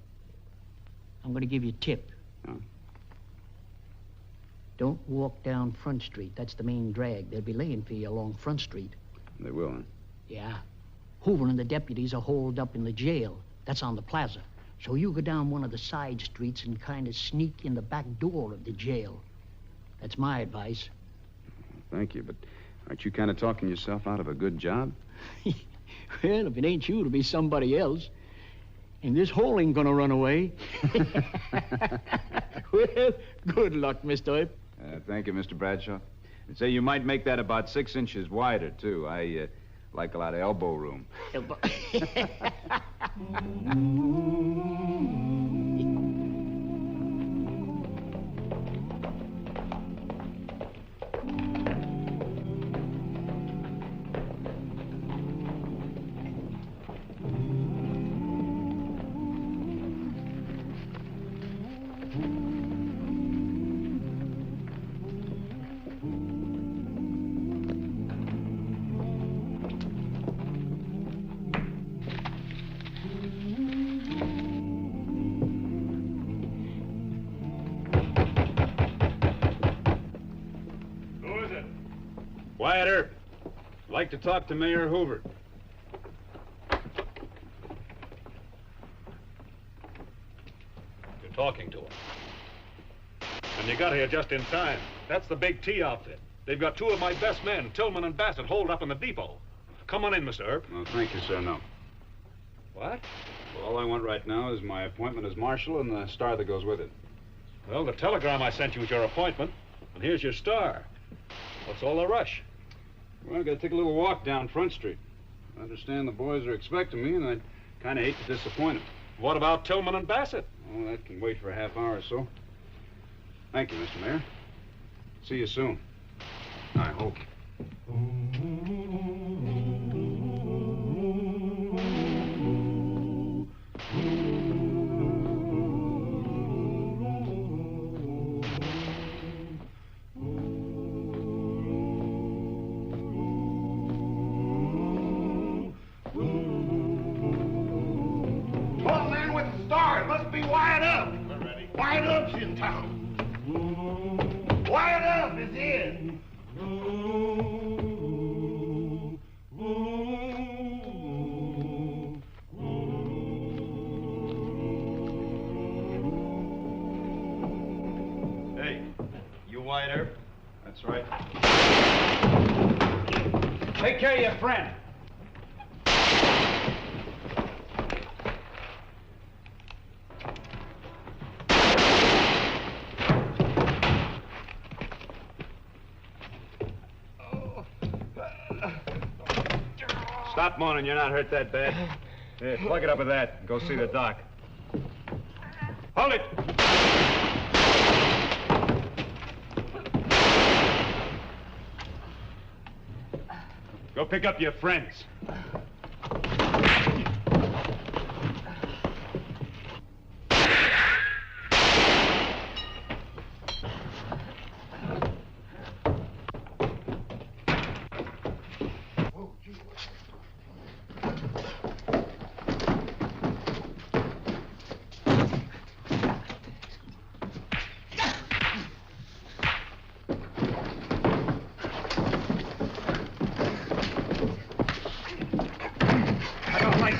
I'm going to give you a tip. Huh? Don't walk down Front Street. That's the main drag. They'll be laying for you along Front Street. They will, huh? Yeah. Hoover and the deputies are holed up in the jail. That's on the plaza. So you go down one of the side streets and kind of sneak in the back door of the jail. That's my advice. Thank you, but aren't you kind of talking yourself out of a good job? Well, if it ain't you, it'll be somebody else. And this hole ain't gonna run away. Well, good luck, Mr. Earp. Thank you, Mr. Bradshaw. I'd say you might make that about 6 inches wider, too. I like a lot of elbow room. Wyatt Earp. I'd like to talk to Mayor Hoover. You're talking to him. And you got here just in time. That's the big T outfit. They've got two of my best men, Tillman and Bassett, holed up in the depot. Come on in, Mr. Earp. No, thank you, sir, no. What? Well, all I want right now is my appointment as Marshal and the star that goes with it. Well, the telegram I sent you was your appointment, and here's your star. What's all the rush? Well, I've got to take a little walk down Front Street. I understand the boys are expecting me, and I kind of hate to disappoint them. What about Tillman and Bassett? Oh, that can wait for a half hour or so. Thank you, Mr. Mayor. See you soon. I hope. Wyatt Earp. Wyatt Earp's in town. Wyatt Earp is in. Hey, you Wyatt Earp? That's right. Take care of your friend. Stop moaning. You're not hurt that bad. Here, plug it up with that and go see the doc. Hold it! Go pick up your friends.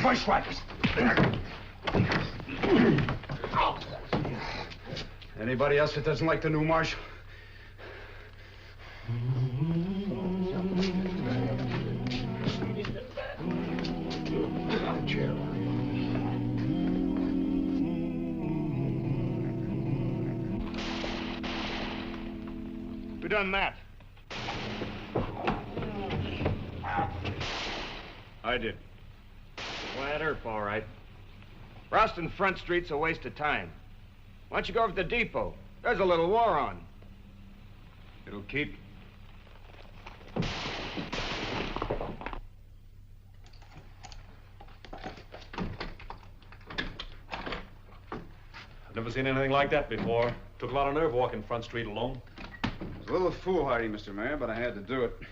Bushwackers. Anybody else that doesn't like the new Marshal? Who done that? I did. Wyatt Earp, all right. Rousting Front Street's a waste of time. Why don't you go over to the depot? There's a little war on. It'll keep. I've never seen anything like that before. Took a lot of nerve walking Front Street alone. It was a little foolhardy, Mr. Mayor, but I had to do it. If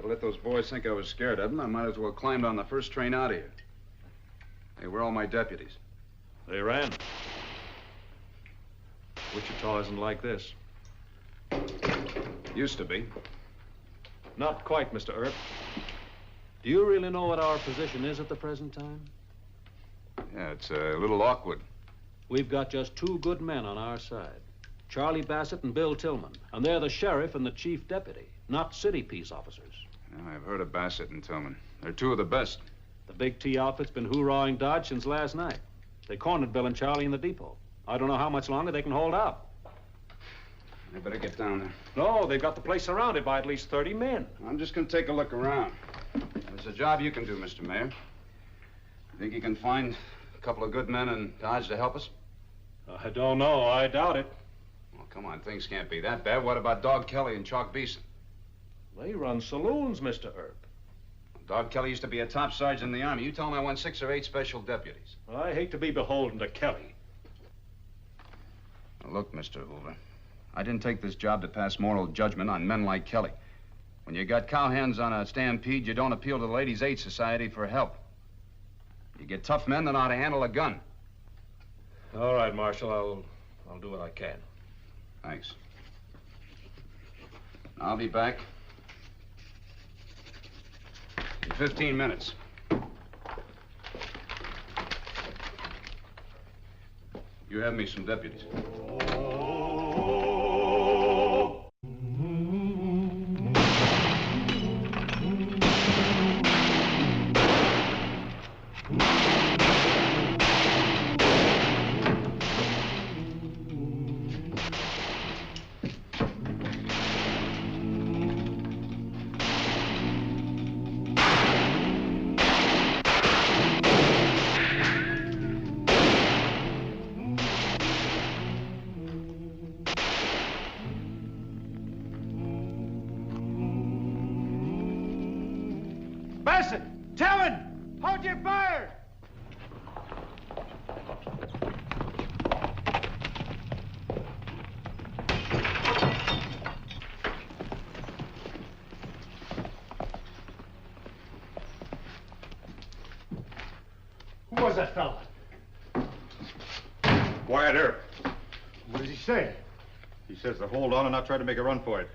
I'd let those boys think I was scared of them, I might as well climbed on the first train out of here. They were all my deputies. They ran. Wichita isn't like this. Used to be. Not quite, Mr. Earp. Do you really know what our position is at the present time? Yeah, it's a little awkward. We've got just two good men on our side. Charlie Bassett and Bill Tillman. And they're the sheriff and the chief deputy, not city peace officers. Yeah, I've heard of Bassett and Tillman. They're two of the best. The big T outfit's been hoorahing Dodge since last night. They cornered Bill and Charlie in the depot. I don't know how much longer they can hold out. I better get down there. No, they've got the place surrounded by at least 30 men. I'm just going to take a look around. There's a job you can do, Mr. Mayor. You think you can find a couple of good men in Dodge to help us? I don't know. I doubt it. Well, come on. Things can't be that bad. What about Dog Kelly and Chalk Beeson? They run saloons, Mr. Earp. Dog Kelly used to be a top sergeant in the Army. You tell him I want 6 or 8 special deputies. I hate to be beholden to Kelly. Now, look, Mr. Hoover, I didn't take this job to pass moral judgment on men like Kelly. When you got cowhands on a stampede, you don't appeal to the Ladies' Aid Society for help. You get tough men that know how to handle a gun. All right, Marshal. I'll do what I can. Thanks. I'll be back. In 15 minutes. You have me some deputies. Bassett! Tillman! Hold your fire! Who was that fella? Wyatt Earp. What does he say? He says to hold on and not try to make a run for it.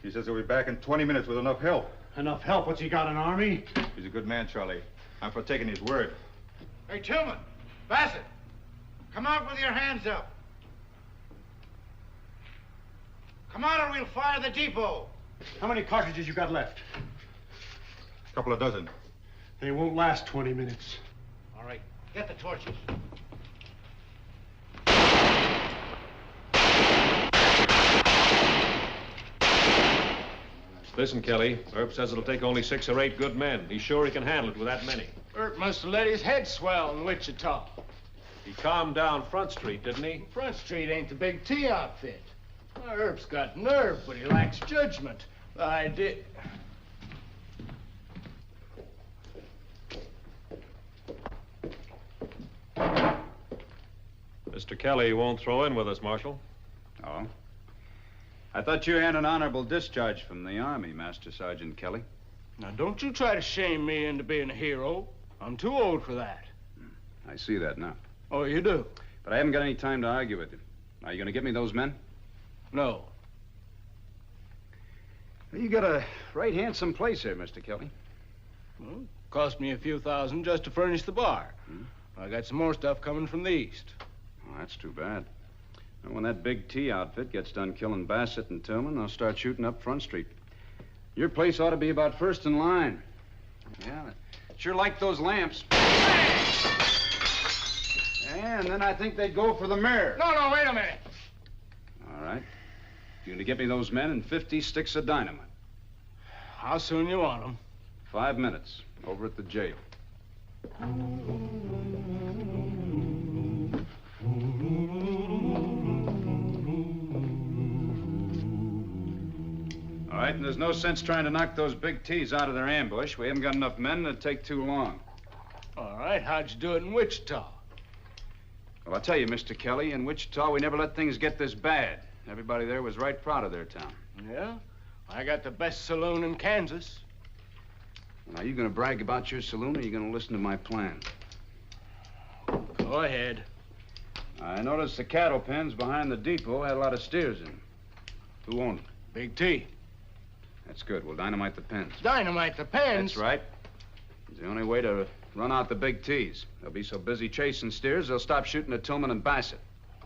He says he'll be back in 20 minutes with enough help. Enough help? What's he got, an army? He's a good man, Charlie. I'm for taking his word. Hey, Tillman! Bassett! Come out with your hands up. Come out or we'll fire the depot. How many cartridges you got left? A couple of dozen. They won't last 20 minutes. All right, get the torches. Listen, Kelly, Earp says it'll take only 6 or 8 good men. He's sure he can handle it with that many. Earp must have let his head swell in Wichita. He calmed down Front Street, didn't he? Front Street ain't the big T outfit. Earp's got nerve, but he lacks judgment. I did. Mr. Kelly won't throw in with us, Marshal. Oh? I thought you had an honorable discharge from the Army, Master Sergeant Kelly. Now, don't you try to shame me into being a hero. I'm too old for that. I see that now. Oh, you do? But I haven't got any time to argue with you. Are you going to get me those men? No. Well, you got a right handsome place here, Mr. Kelly. Well, cost me a few thousand just to furnish the bar. I got some more stuff coming from the east. Oh, that's too bad. And when that big T outfit gets done killing Bassett and Tillman, they'll start shooting up Front Street. Your place ought to be about first in line. Yeah, sure like those lamps. And then I think they'd go for the mirror. No, wait a minute. All right. You're going to get me those men and 50 sticks of dynamite. How soon you want them? 5 minutes. Over at the jail. All right, and there's no sense trying to knock those big T's out of their ambush. We haven't got enough men, and it'd take too long. All right, how'd you do it in Wichita? Well, I'll tell you, Mr. Kelly, in Wichita, we never let things get this bad. Everybody there was right proud of their town. Yeah? I got the best saloon in Kansas. Now, you going to brag about your saloon, or are you going to listen to my plan? Go ahead. I noticed the cattle pens behind the depot had a lot of steers in them. Who owned them? Big T. That's good. We'll dynamite the pens. Dynamite the pens? That's right. It's the only way to run out the big T's. They'll be so busy chasing steers, they'll stop shooting at Tillman and Bassett.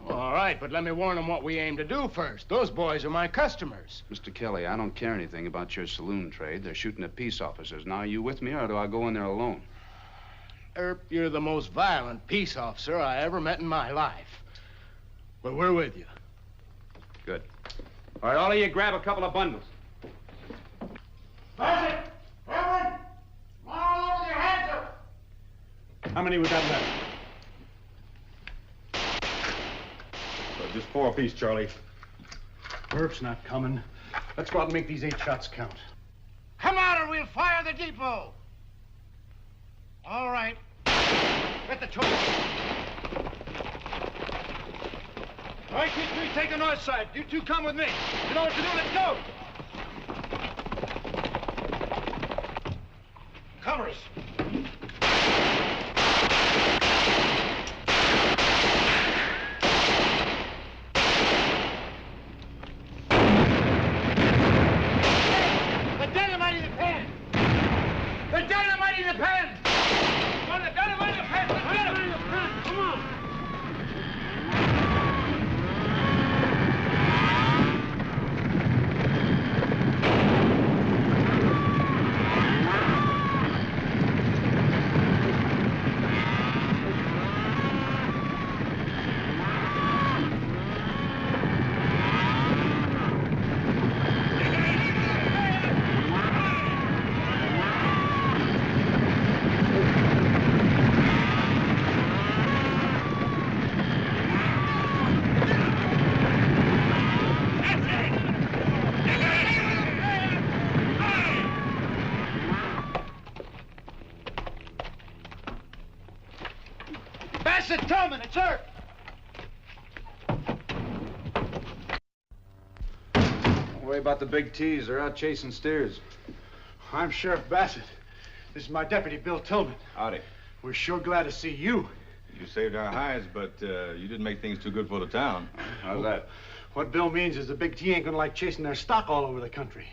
All right, but let me warn them what we aim to do first. Those boys are my customers. Mr. Kelly, I don't care anything about your saloon trade. They're shooting at peace officers. Now, are you with me, or do I go in there alone? Earp, you're the most violent peace officer I ever met in my life. But we're with you. Good. All right, all of you grab a couple of bundles. Bassett! Tillman! Come on over your hands up! How many we got left? Just 4 apiece, Charlie. Earp's not coming. Let's go out and make these 8 shots count. Come out or we'll fire the depot! All right. Get the torch. All right, you 3, take the north side. You 2 come with me. You know what to do, let's go! Cover us. Bassett, Tillman, it's Earp! Don't worry about the big T's. They're out chasing steers. I'm Sheriff Bassett. This is my deputy, Bill Tillman. Howdy. We're sure glad to see you. You saved our hides, but you didn't make things too good for the town. How's that? What Bill means is the big T ain't gonna like chasing their stock all over the country.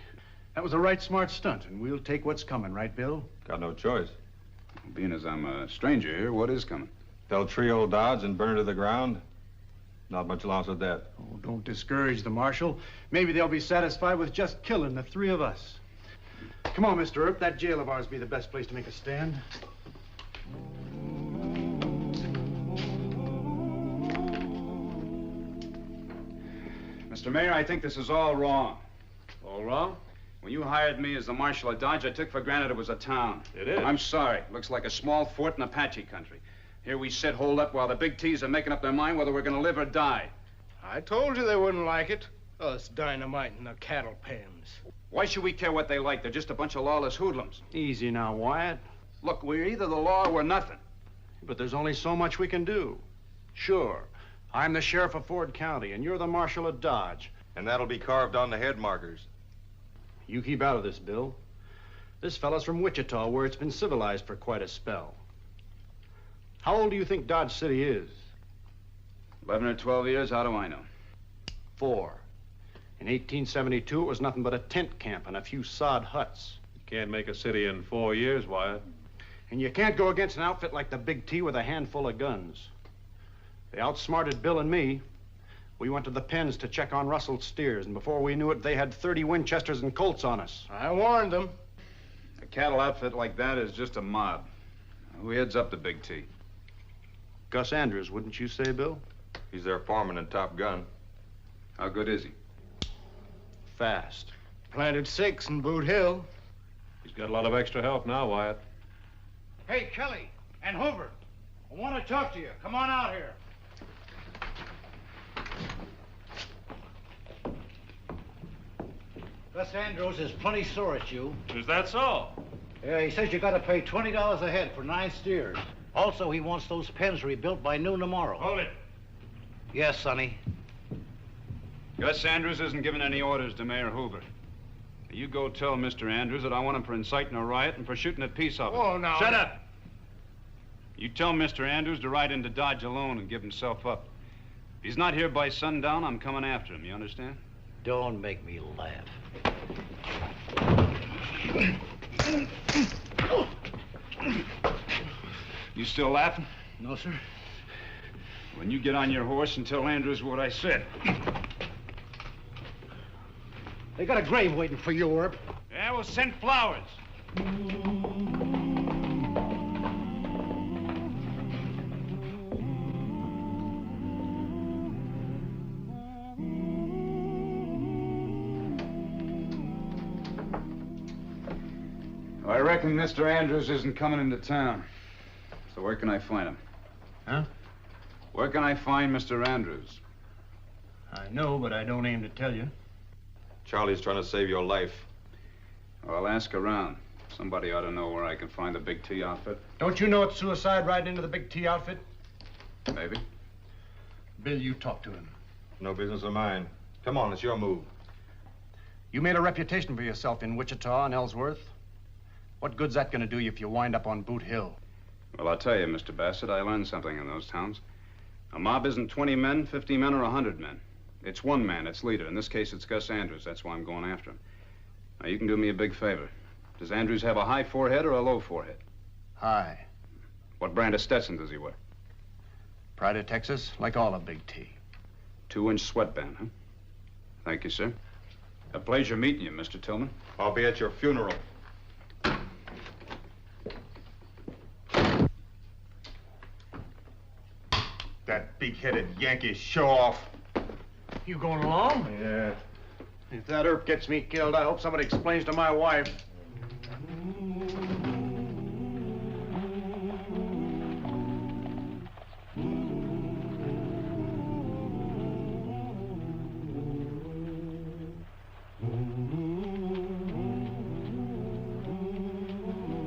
That was a right smart stunt, and we'll take what's coming, right, Bill? Got no choice. Being as I'm a stranger here, what is coming? They'll tree old Dodge and burn it to the ground. Not much loss of that. Oh, don't discourage the Marshal. Maybe they'll be satisfied with just killing the three of us. Come on, Mr. Earp. That jail of ours be the best place to make a stand. Mr. Mayor, I think this is all wrong. All wrong? When you hired me as the Marshal of Dodge, I took for granted it was a town. It is. I'm sorry. Looks like a small fort in Apache country. Here we sit holed up while the big T's are making up their mind whether we're going to live or die. I told you they wouldn't like it. Us dynamite in the cattle pens. Why should we care what they like? They're just a bunch of lawless hoodlums. Easy now, Wyatt. Look, we're either the law or we're nothing. But there's only so much we can do. Sure, I'm the sheriff of Ford County, and you're the Marshal of Dodge. And that'll be carved on the head markers. You keep out of this, Bill. This fella's from Wichita, where it's been civilized for quite a spell. How old do you think Dodge City is? 11 or 12 years, how do I know? 4. In 1872, it was nothing but a tent camp and a few sod huts. You can't make a city in 4 years, Wyatt. And you can't go against an outfit like the Big T with a handful of guns. They outsmarted Bill and me. We went to the pens to check on rustled steers, and before we knew it, they had 30 Winchesters and Colts on us. I warned them. A cattle outfit like that is just a mob. Who heads up the Big T? Gus Andrews, wouldn't you say, Bill? He's their foreman and top gun. How good is he? Fast. Planted 6 in Boot Hill. He's got a lot of extra help now, Wyatt. Hey, Kelly and Hoover, I want to talk to you. Come on out here. Gus Andrews is plenty sore at you. Is that so? Yeah, he says you got to pay $20 a head for 9 steers. Also, he wants those pens rebuilt by noon tomorrow. Hold it. Yes, Sonny. Gus Andrews isn't giving any orders to Mayor Hoover. You go tell Mr. Andrews that I want him for inciting a riot and for shooting at peace officers. Oh, no. Shut up! You tell Mr. Andrews to ride into Dodge alone and give himself up. If he's not here by sundown, I'm coming after him, you understand? Don't make me laugh. You still laughing? No, sir. When you get on your horse and tell Andrews what I said. They got a grave waiting for you, Earp. Yeah, we'll send flowers. I reckon Mr. Andrews isn't coming into town. So where can I find him? Huh? Where can I find Mr. Andrews? I know, but I don't aim to tell you. Charlie's trying to save your life. Well, I'll ask around. Somebody ought to know where I can find the Big T outfit. Don't you know it's suicide riding into the Big T outfit? Maybe. Bill, you talk to him. No business of mine. Come on, it's your move. You made a reputation for yourself in Wichita and Ellsworth. What good's that going to do you if you wind up on Boot Hill? Well, I'll tell you, Mr. Bassett, I learned something in those towns. A mob isn't 20 men, 50 men, or 100 men. It's one man, its leader. In this case, it's Gus Andrews. That's why I'm going after him. Now, you can do me a big favor. Does Andrews have a high forehead or a low forehead? High. What brand of Stetson does he wear? Pride of Texas, like all of Big T. 2-inch sweatband, huh? Thank you, sir. A pleasure meeting you, Mr. Tillman. I'll be at your funeral. That big-headed Yankee show-off. You going along? Yeah. If that Earp gets me killed, I hope somebody explains to my wife.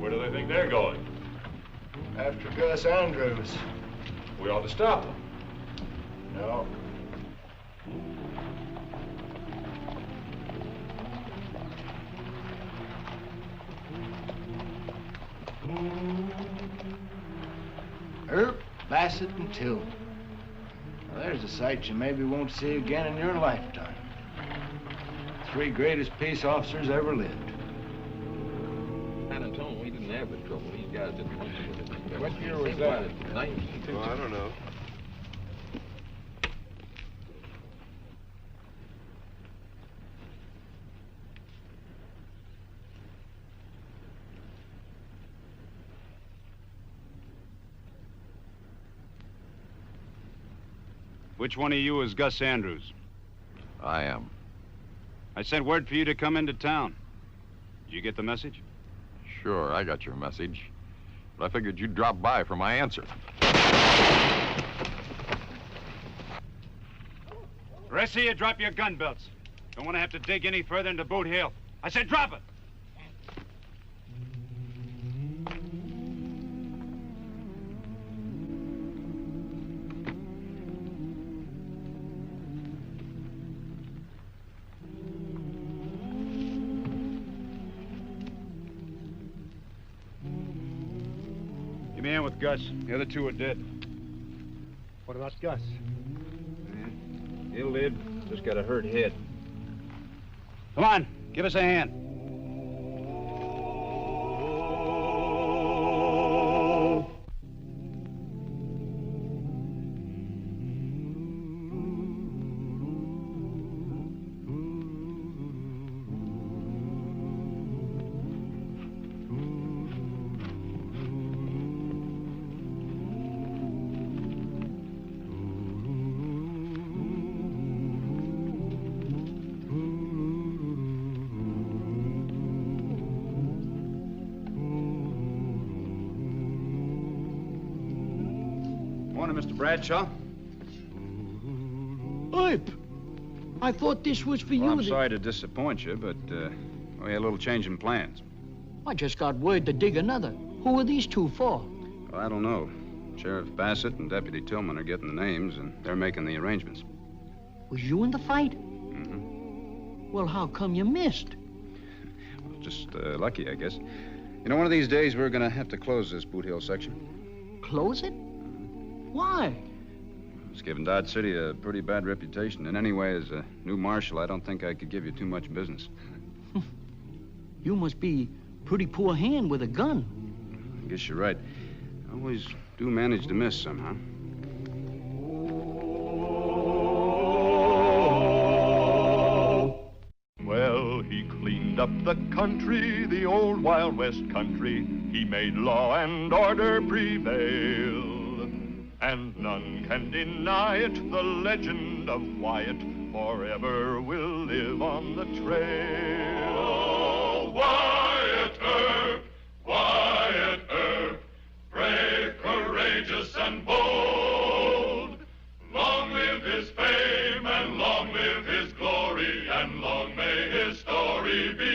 Where do they think they're going? After Gus Andrews. We ought to stop them. No. Earp, Bassett, and Tillman. Now, there's a sight you maybe won't see again in your lifetime. Three greatest peace officers ever lived. San Antonio, we didn't have the trouble. These guys didn't want to. What year was that? 1952. Oh, I don't know. Which one of you is Gus Andrews? I am. I sent word for you to come into town. Did you get the message? Sure, I got your message. But I figured you'd drop by for my answer. The rest of you, drop your gun belts. Don't want to have to dig any further into Boot Hill. I said drop it! Give me in with Gus. The other two are dead. What about Gus? He'll live. Just got a hurt head. Come on, give us a hand. Morning, Mr. Bradshaw. Earp, I thought this was for Well, you. I'm sorry to disappoint you, but we had a little change in plans. I just got word to dig another. Who are these two for? Well, I don't know. Sheriff Bassett and Deputy Tillman are getting the names, and they're making the arrangements. Was you in the fight? Mm-hmm. Well, how come you missed? Well, just lucky, I guess. You know, one of these days we're going to have to close this Boot Hill section. Close it? Why? It's given Dodge City a pretty bad reputation. And anyway, as a new marshal, I don't think I could give you too much business. You must be pretty poor hand with a gun. I guess you're right. I always do manage to miss somehow. Well, he cleaned up the country, the old Wild West country. He made law and order prevail. And none can deny it, the legend of Wyatt forever will live on the trail. Oh, Wyatt Earp, brave, courageous, and bold. Long live his fame, and long live his glory, and long may his story be